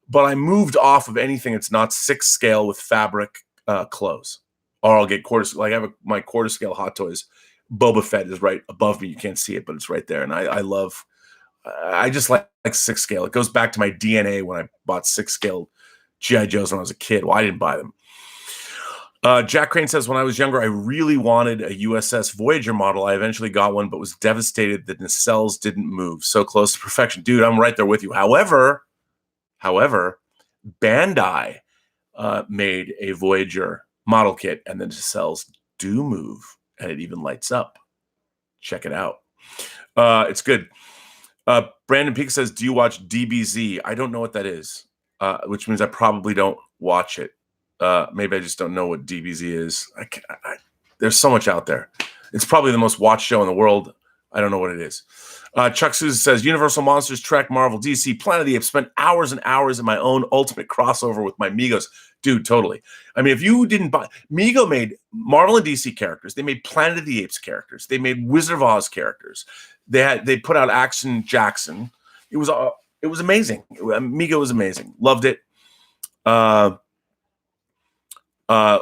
but I moved off of anything that's not 6 scale with fabric clothes. Or I'll get quarter. Like I have my quarter scale Hot Toys. Boba Fett is right above me. You can't see it, but it's right there. And I just like 6 scale. It goes back to my DNA when I bought 6 scale G.I. Joes when I was a kid. Well, I didn't buy them. Jack Crane says, when I was younger, I really wanted a USS Voyager model. I eventually got one, but was devastated that the nacelles didn't move. So close to perfection. Dude, I'm right there with you. However, Bandai made a Voyager model kit, and the nacelles do move. And it even lights up. Check it out. It's good. Brandon Peak says, do you watch DBZ? I don't know what that is, which means I probably don't watch it. Maybe I just don't know what DBZ is. There's so much out there. It's probably the most watched show in the world. I don't know what it is. Chuck Sousa says, Universal Monsters, Trek, Marvel, DC, Planet of the Apes. Spent hours and hours in my own ultimate crossover with my Migos. Dude, totally. I mean, if you didn't buy... Mego made Marvel and DC characters. They made Planet of the Apes characters. They made Wizard of Oz characters. They put out Action Jackson. It was amazing. Mego was amazing. Loved it.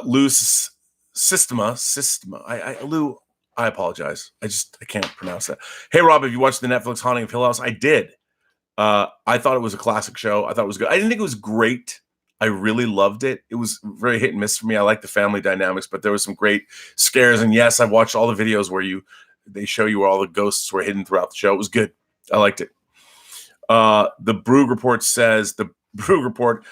Loose Systema. Lou... I apologize. I can't pronounce that. Hey, Rob, have you watched the Netflix Haunting of Hill House? I did. I thought it was a classic show. I thought it was good. I didn't think it was great. I really loved it. It was very hit and miss for me. I like the family dynamics, but there was some great scares. And yes, I've watched all the videos where they show you where all the ghosts were hidden throughout the show. It was good. I liked it. The Brug Report says the Brug Report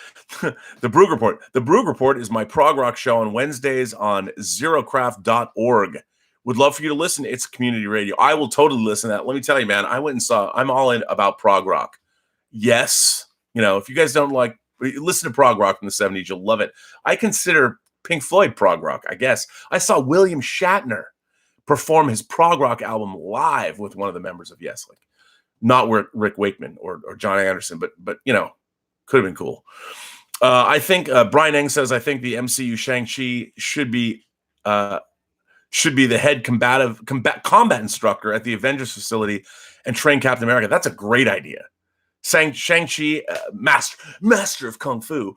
is my prog rock show on Wednesdays on zerocraft.org. Would love for you to listen. It's community radio. I will totally listen to that. Let me tell you, man, I'm all in about prog rock. Yes. If you guys don't listen to prog rock from the 70s, you'll love it. I consider Pink Floyd prog rock, I guess. I saw William Shatner perform his prog rock album live with one of the members of Yes. Not Rick Wakeman or John Anderson, but could have been cool. I think Brian Eng says, I think the MCU Shang-Chi should be the head combat instructor at the Avengers facility and train Captain America. That's a great idea. Shang-Chi, master of Kung Fu,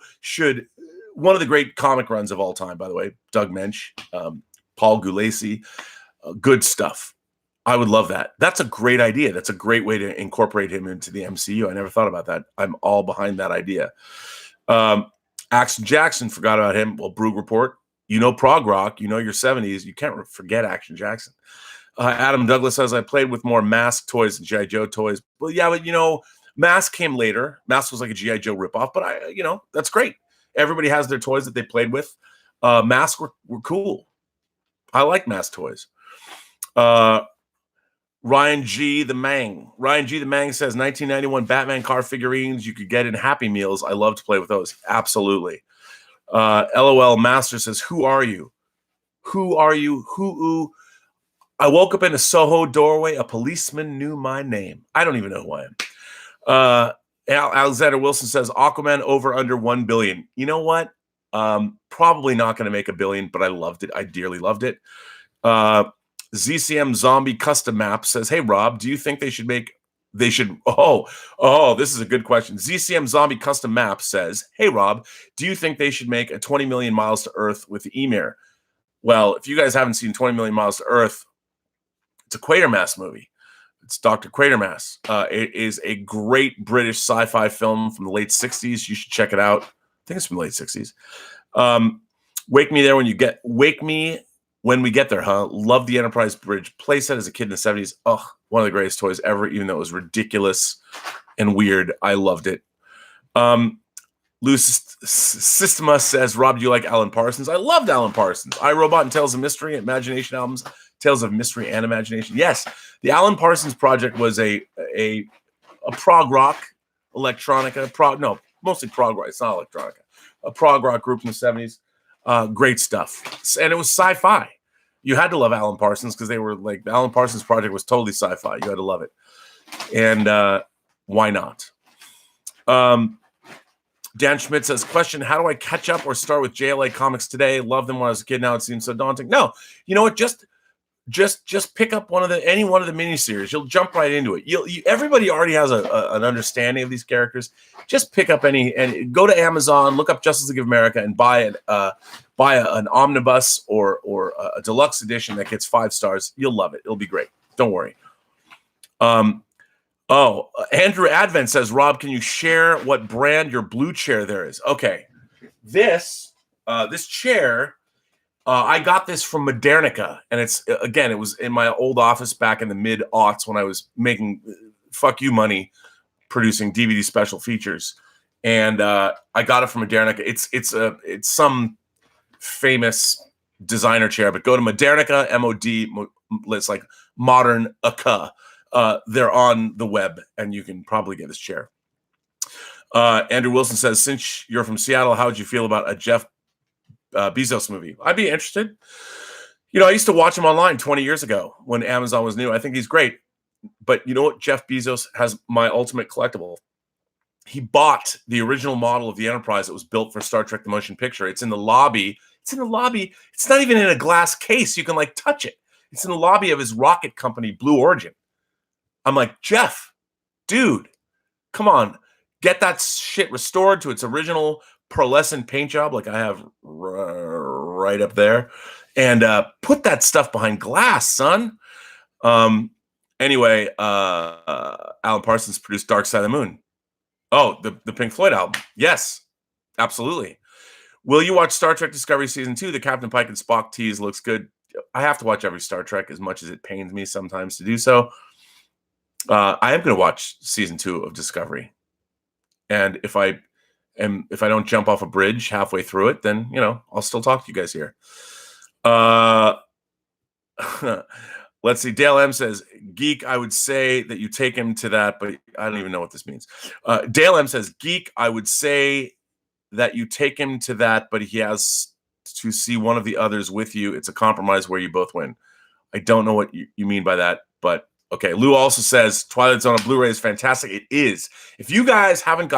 one of the great comic runs of all time, by the way. Doug Mensch, Paul Gulacy, good stuff. I would love that. That's a great idea. That's a great way to incorporate him into the MCU. I never thought about that. I'm all behind that idea. Action Jackson, forgot about him. Well, Brug Report. Prog rock, your 70s. You can't forget Action Jackson. Adam Douglas says, I played with more mask toys than G.I. Joe toys. Well, yeah, but Mask came later. Mask was like a G.I. Joe ripoff, but that's great. Everybody has their toys that they played with. Masks were cool. I like Mask toys. Ryan G. the Mang says 1991 Batman car figurines you could get in Happy Meals. I love to play with those. Absolutely. LOL Master says, who are you? Who are you? Who? I woke up in a Soho doorway. A policeman knew my name. I don't even know who I am. Alexander Wilson says, Aquaman over under 1 billion. You know what? Probably not going to make 1 billion, but I loved it. I dearly loved it. ZCM Zombie Custom Map says, hey, Rob, do you think this is a good question. ZCM Zombie Custom Map says, hey, Rob, do you think they should make a 20 million miles to Earth with the Emir? Well, if you guys haven't seen 20 million miles to Earth, it's a Quatermass movie. It's Dr. Quatermass. It is a great British sci-fi film from the late 60s. You should check it out. I think it's from the late 60s. Wake me when we get there, huh? Love the Enterprise Bridge playset as a kid in the 70s. Oh, one of the greatest toys ever, even though it was ridiculous and weird. I loved it. Lucis Systema says, Rob, do you like Alan Parsons? I loved Alan Parsons. iRobot and Tales of Mystery, Imagination albums, Tales of Mystery and Imagination. Yes, the Alan Parsons project was a prog rock, electronica, mostly prog rock. It's not electronica. A prog rock group in the 70s. Great stuff. And it was sci-fi. You had to love Alan Parsons because they were like, the Alan Parsons project was totally sci-fi. You had to love it. And why not? Dan Schmidt says, question, how do I catch up or start with JLA comics today? Loved them when I was a kid. Now it seems so daunting. No, you know what? Just pick up any one of the miniseries. You'll jump right into it. Everybody already has an understanding of these characters. Just pick up and go to Amazon, look up Justice League of America, and buy an omnibus or a deluxe edition that gets 5 stars. You'll love it. It'll be great. Don't worry. Andrew Advent says, Rob, can you share what brand your blue chair there is? Okay, this chair. I got this from Modernica, and it was in my old office back in the mid-aughts when I was making fuck you money producing DVD special features, and I got it from Modernica. It's some famous designer chair, but go to Modernica, MOD. It's like modern Aka. They're on the web, and you can probably get this chair. Andrew Wilson says, since you're from Seattle, how would you feel about a Jeff Bezos movie? I'd be interested. I used to watch him online 20 years ago when Amazon was new. I think he's great. But you know what? Jeff Bezos has my ultimate collectible. He bought the original model of the Enterprise that was built for Star Trek: The Motion Picture. It's in the lobby. It's not even in a glass case. You can touch it. It's in the lobby of his rocket company, Blue Origin. I'm like, Jeff, dude, come on. Get that shit restored to its original pearlescent paint job like I have right up there, and put that stuff behind glass, son. Anyway, Alan Parsons produced Dark Side of the Moon. Oh, the Pink Floyd album. Yes, absolutely. Will you watch Star Trek Discovery Season 2? The Captain Pike and Spock tease looks good. I have to watch every Star Trek as much as it pains me sometimes to do so. I am going to watch Season 2 of Discovery. And if I don't jump off a bridge halfway through it, then, I'll still talk to you guys here. Let's see. Dale M says, Geek, I would say that you take him to that, but I don't even know what this means. Dale M says, Geek, I would say that you take him to that, but he has to see one of the others with you. It's a compromise where you both win. I don't know what you mean by that, but okay. Lou also says, Twilight Zone on Blu-ray is fantastic. It is. If you guys haven't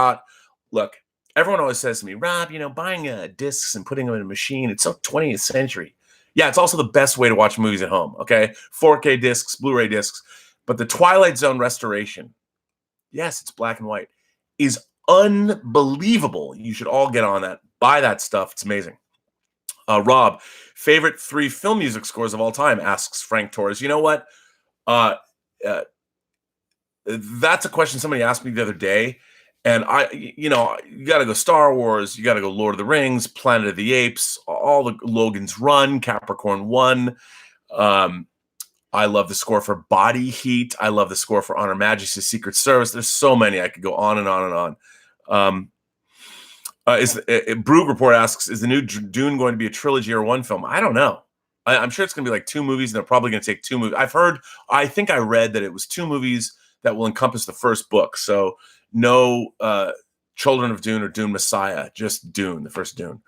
look, everyone always says to me, Rob, buying discs and putting them in a machine, it's so 20th century. Yeah, it's also the best way to watch movies at home, okay? 4K discs, Blu-ray discs. But the Twilight Zone restoration, yes, it's black and white, is unbelievable. You should all get on that. Buy that stuff. It's amazing. Rob, favorite 3 film music scores of all time, asks Frank Torres. You know what? That's a question somebody asked me the other day. And you got to go Star Wars, you got to go Lord of the Rings, Planet of the Apes, all the Logan's Run, Capricorn 1. I love the score for Body Heat. I love the score for On Her Majesty's Secret Service. There's so many. I could go on and on and on. Broog Report asks, is the new Dune going to be a trilogy or one film? I don't know. I'm sure it's going to be like 2 movies, and they're probably going to take 2 movies. I think I read that it was 2 movies that will encompass the first book. So no Children of Dune or Dune Messiah, just Dune, the first Dune.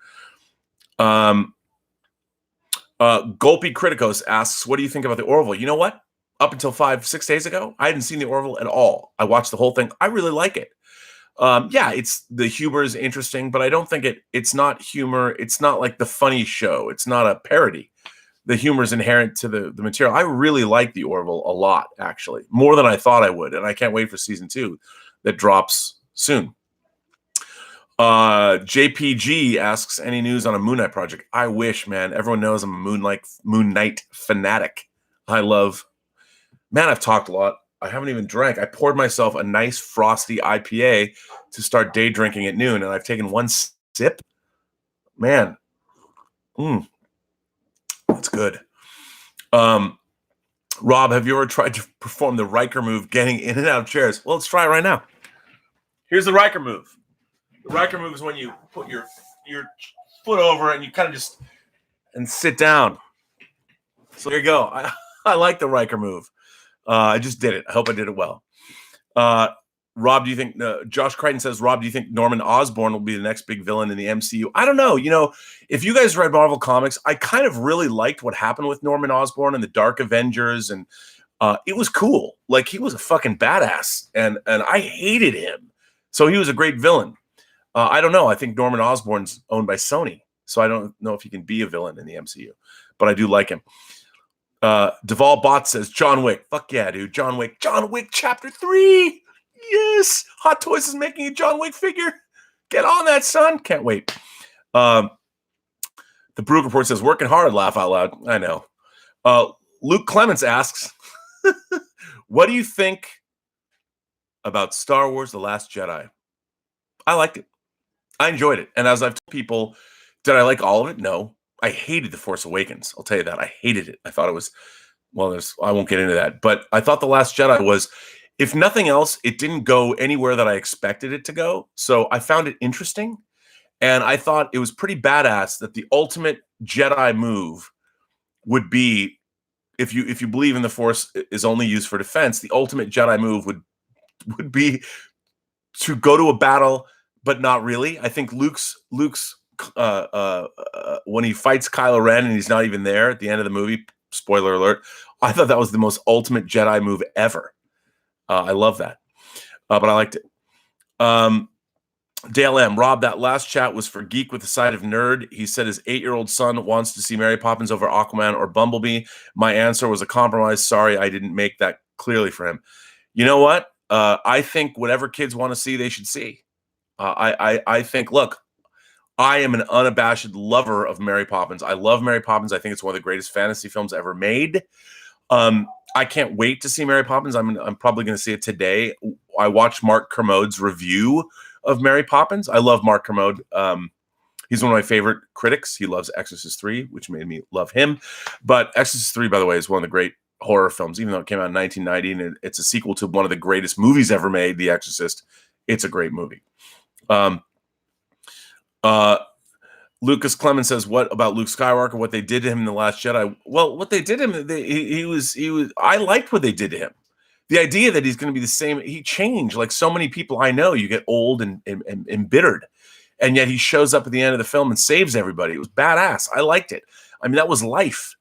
Gulpy Criticos asks, what do you think about the Orville? You know what? Up until 5-6 days ago, I hadn't seen the Orville at all. I watched the whole thing. I really like it. Yeah, it's the humor is interesting, but I don't think it's not humor. It's not like the funny show. It's not a parody. The humor is inherent to the material. I really like the Orville a lot, actually, more than I thought I would. And I can't wait for season 2 that drops soon. JPG asks, any news on a Moon Knight project? I wish, man. Everyone knows I'm a Moon Knight fanatic. I've talked a lot. I haven't even drank. I poured myself a nice frosty IPA to start day drinking at noon, and I've taken 1 sip. Man, that's good. Rob, have you ever tried to perform the Riker move, getting in and out of chairs? Well, let's try it right now. Here's the Riker move. The Riker move is when you put your foot over and you kind of just sit down. So there you go. I like the Riker move. I just did it. I hope I did it well. Rob, do you think Josh Crichton says, Rob, do you think Norman Osborn will be the next big villain in the MCU? I don't know. You know, if you guys read Marvel Comics, I kind of really liked what happened with Norman Osborn and the Dark Avengers, and it was cool. Like, he was a fucking badass, and I hated him. So he was a great villain. I don't know. I think Norman Osborn's owned by Sony, so I don't know if he can be a villain in the MCU, but I do like him. Deval Bot says, John Wick. Fuck yeah, dude. John Wick. John Wick Chapter 3. Yes. Hot Toys is making a John Wick figure. Get on that, son. Can't wait. The Brook Report says, working hard, laugh out loud. I know. Luke Clements asks, what do you think about Star Wars The Last Jedi? I liked it. I enjoyed it. And as I've told people, did I like all of it? No. I hated The Force Awakens. I'll tell you that. I hated it. I thought it was, I won't get into that. But I thought The Last Jedi was, if nothing else, it didn't go anywhere that I expected it to go. So I found it interesting. And I thought it was pretty badass that the ultimate Jedi move would be, if you believe in the Force is only used for defense, the ultimate Jedi move would be to go to a battle, but not really. I think Luke's when he fights Kylo Ren and he's not even there at the end of the movie, spoiler alert, I thought that was the most ultimate Jedi move ever. I love that. But I liked it. Dale M. Rob, that last chat was for Geek with the Side of Nerd. He said his 8-year-old son wants to see Mary Poppins over Aquaman or Bumblebee. My answer was a compromise. Sorry, I didn't make that clearly for him. You know what? I think whatever kids want to see, they should see. I think, look, I am an unabashed lover of Mary Poppins. I love Mary Poppins. I think it's one of the greatest fantasy films ever made. I can't wait to see Mary Poppins. I'm probably going to see it today. I watched Mark Kermode's review of Mary Poppins. I love Mark Kermode. He's one of my favorite critics. He loves Exorcist 3, which made me love him. But Exorcist 3, by the way, is one of the great horror films, even though it came out in 1990, and it's a sequel to one of the greatest movies ever made, The Exorcist. It's a great movie. Lucas Clemens says, what about Luke Skywalker, what they did to him in The Last Jedi? Well, what they did to him, he was I liked what they did to him. The idea that he's going to be the same, he changed like so many people I know. You get old and embittered, and yet he shows up at the end of the film and saves everybody. It was badass. I liked it. I mean, that was life.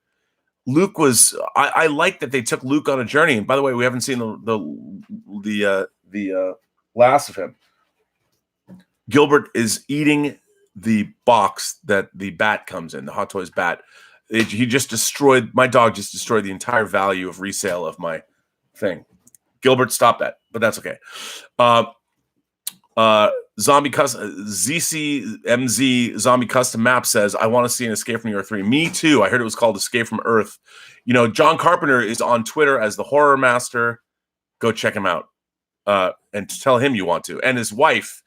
Luke was, I liked that they took Luke on a journey. And by the way, we haven't seen the last of him. Gilbert is eating the box that the bat comes in, the Hot Toys bat. He just destroyed, my dog just destroyed the entire value of resale of my thing. Gilbert, stop that, but that's okay. Zombie Custom, ZCMZ Zombie Custom Map says, I want to see an Escape from Earth 3. Me too. I heard it was called Escape from Earth. You know, John Carpenter is on Twitter as the Horror Master. Go check him out and tell him you want to. And his wife,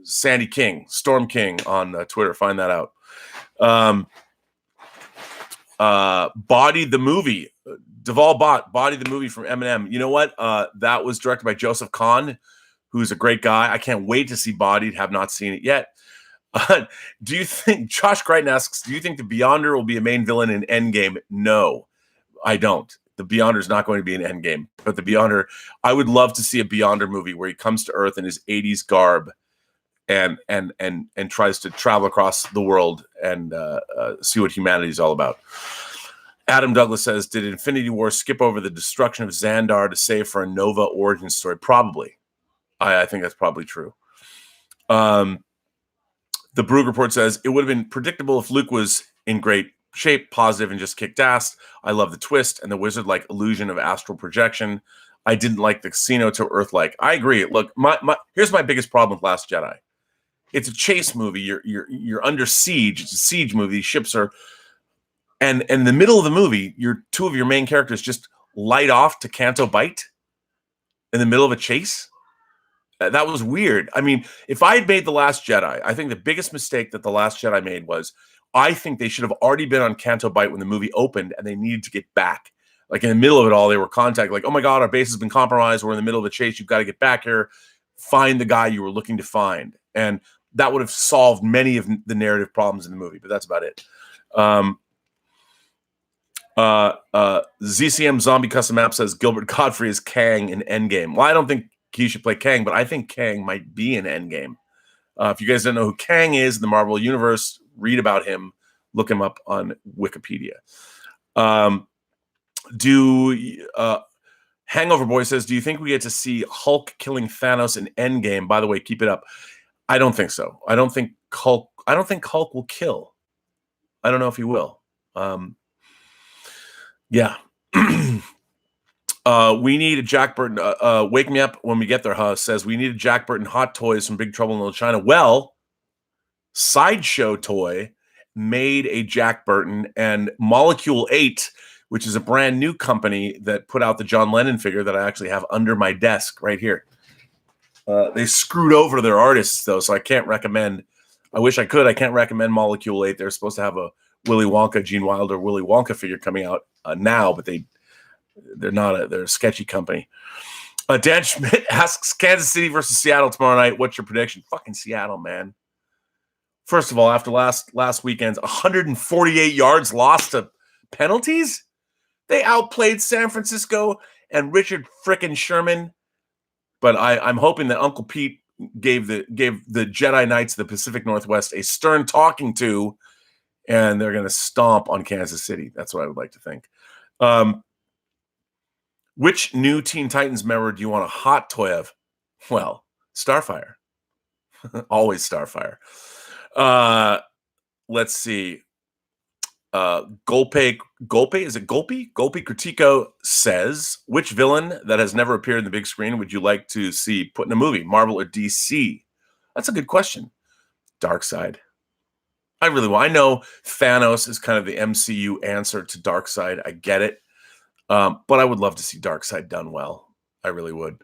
Sandy King, Storm King on Twitter. Find that out. Body the movie. Duvall Body the movie from Eminem. You know what? That was directed by Joseph Kahn, who's a great guy. I can't wait to see Bodied. Have not seen it yet. Do you think, Josh Crichton asks, do you think the Beyonder will be a main villain in Endgame? No, I don't. The Beyonder is not going to be an Endgame, but the Beyonder, I would love to see a Beyonder movie where he comes to Earth in his 80s garb and tries to travel across the world and see what humanity is all about. Adam Douglas says, did Infinity War skip over the destruction of Xandar to save for a Nova origin story? Probably. I think that's probably true. The Brugge report says, it would have been predictable if Luke was in great shape, positive, and just kicked ass. I love the twist and the wizard-like illusion of astral projection. I didn't like the casino to Earth-like. I agree. Look, here's my biggest problem with Last Jedi. It's a chase movie. You're under siege. It's a siege movie. Ships are, and in the middle of the movie, two of your main characters just light off to Canto Bight in the middle of a chase. That was weird. I mean, if I had made The Last Jedi, I think the biggest mistake that The Last Jedi made was I think they should have already been on Canto Bight when the movie opened and they needed to get back. Like in the middle of it all, they were contacted like, oh my God, our base has been compromised. We're in the middle of a chase. You've got to get back here. Find the guy you were looking to find. And that would have solved many of the narrative problems in the movie, but that's about it. ZCM Zombie Custom Map says Gilbert Godfrey is Kang in Endgame. Well, I don't think he should play Kang, but I think Kang might be in Endgame. If you guys don't know who Kang is in the Marvel Universe, read about him. Look him up on Wikipedia. Hangover Boy says, do you think we get to see Hulk killing Thanos in Endgame? By the way, keep it up. I don't think so. I don't think Hulk will kill. I don't know if he will. Yeah. We need a Jack Burton. Wake Me Up When We Get There, says we need a Jack Burton Hot Toys from Big Trouble in Little China. Well, Sideshow Toy made a Jack Burton, and Molecule 8, which is a brand new company that put out the John Lennon figure that I actually have under my desk right here. They screwed over their artists, though, so I can't recommend. I wish I could. I can't recommend Molecule 8. They're supposed to have a Willy Wonka, Gene Wilder, Willy Wonka figure coming out now, but they're not. They're a sketchy company. Dan Schmidt asks, Kansas City versus Seattle tomorrow night. What's your prediction? Fucking Seattle, man. First of all, after last weekend's 148 yards lost to penalties, they outplayed San Francisco and Richard frickin' Sherman. But I'm hoping that Uncle Pete gave the Jedi Knights of the Pacific Northwest a stern talking to, and they're going to stomp on Kansas City. That's what I would like to think. Which new Teen Titans member do you want a hot toy of? Well, Starfire. Always Starfire. Let's see. Golpe, is it Golpe? Golpe Critico says, which villain that has never appeared in the big screen would you like to see put in a movie, Marvel or DC? That's a good question. Darkseid. I know Thanos is kind of the MCU answer to Darkseid. I get it. But I would love to see Darkseid done well. I really would.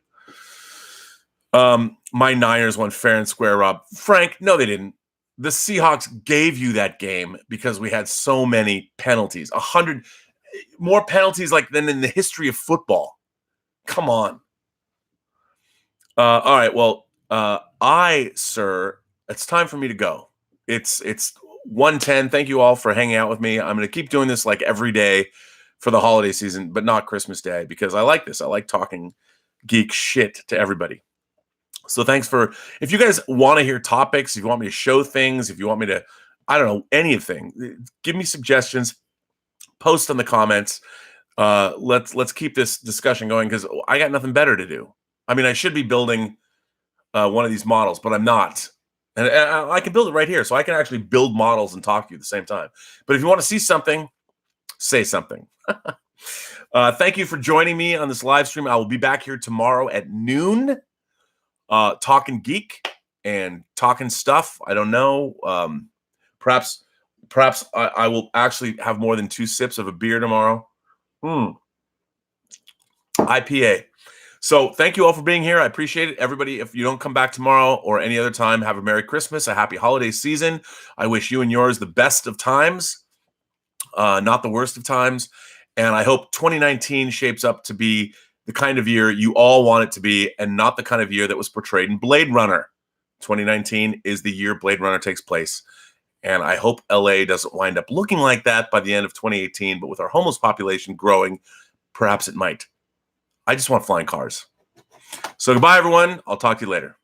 My Niners won fair and square, Rob. Frank, no, they didn't. The Seahawks gave you that game because we had so many penalties. 100 more penalties than in the history of football. Come on. All right. Well, sir, it's time for me to go. It's 1:10. Thank you all for hanging out with me. I'm going to keep doing this every day for the holiday season, but not Christmas Day, because I like this. I like talking geek shit to everybody. So thanks if you guys want to hear topics, if you want me to show things, if you want me to, I don't know, anything, give me suggestions, post in the comments. Let's keep this discussion going because I got nothing better to do. I mean, I should be building one of these models, but I'm not. And I can build it right here. So I can actually build models and talk to you at the same time. But if you want to see something, say something. Thank you for joining me on this live stream. I will be back here tomorrow at noon. Talking geek and talking stuff. I don't know. Perhaps I will actually have more than 2 sips of a beer tomorrow. IPA. So thank you all for being here. I appreciate it. Everybody, if you don't come back tomorrow or any other time, have a Merry Christmas, a happy holiday season. I wish you and yours the best of times. not the worst of times. And I hope 2019 shapes up to be the kind of year you all want it to be, and not the kind of year that was portrayed in Blade Runner. 2019 is the year Blade Runner takes place. And I hope LA doesn't wind up looking like that by the end of 2018. But with our homeless population growing, perhaps it might. I just want flying cars. So goodbye, everyone. I'll talk to you later.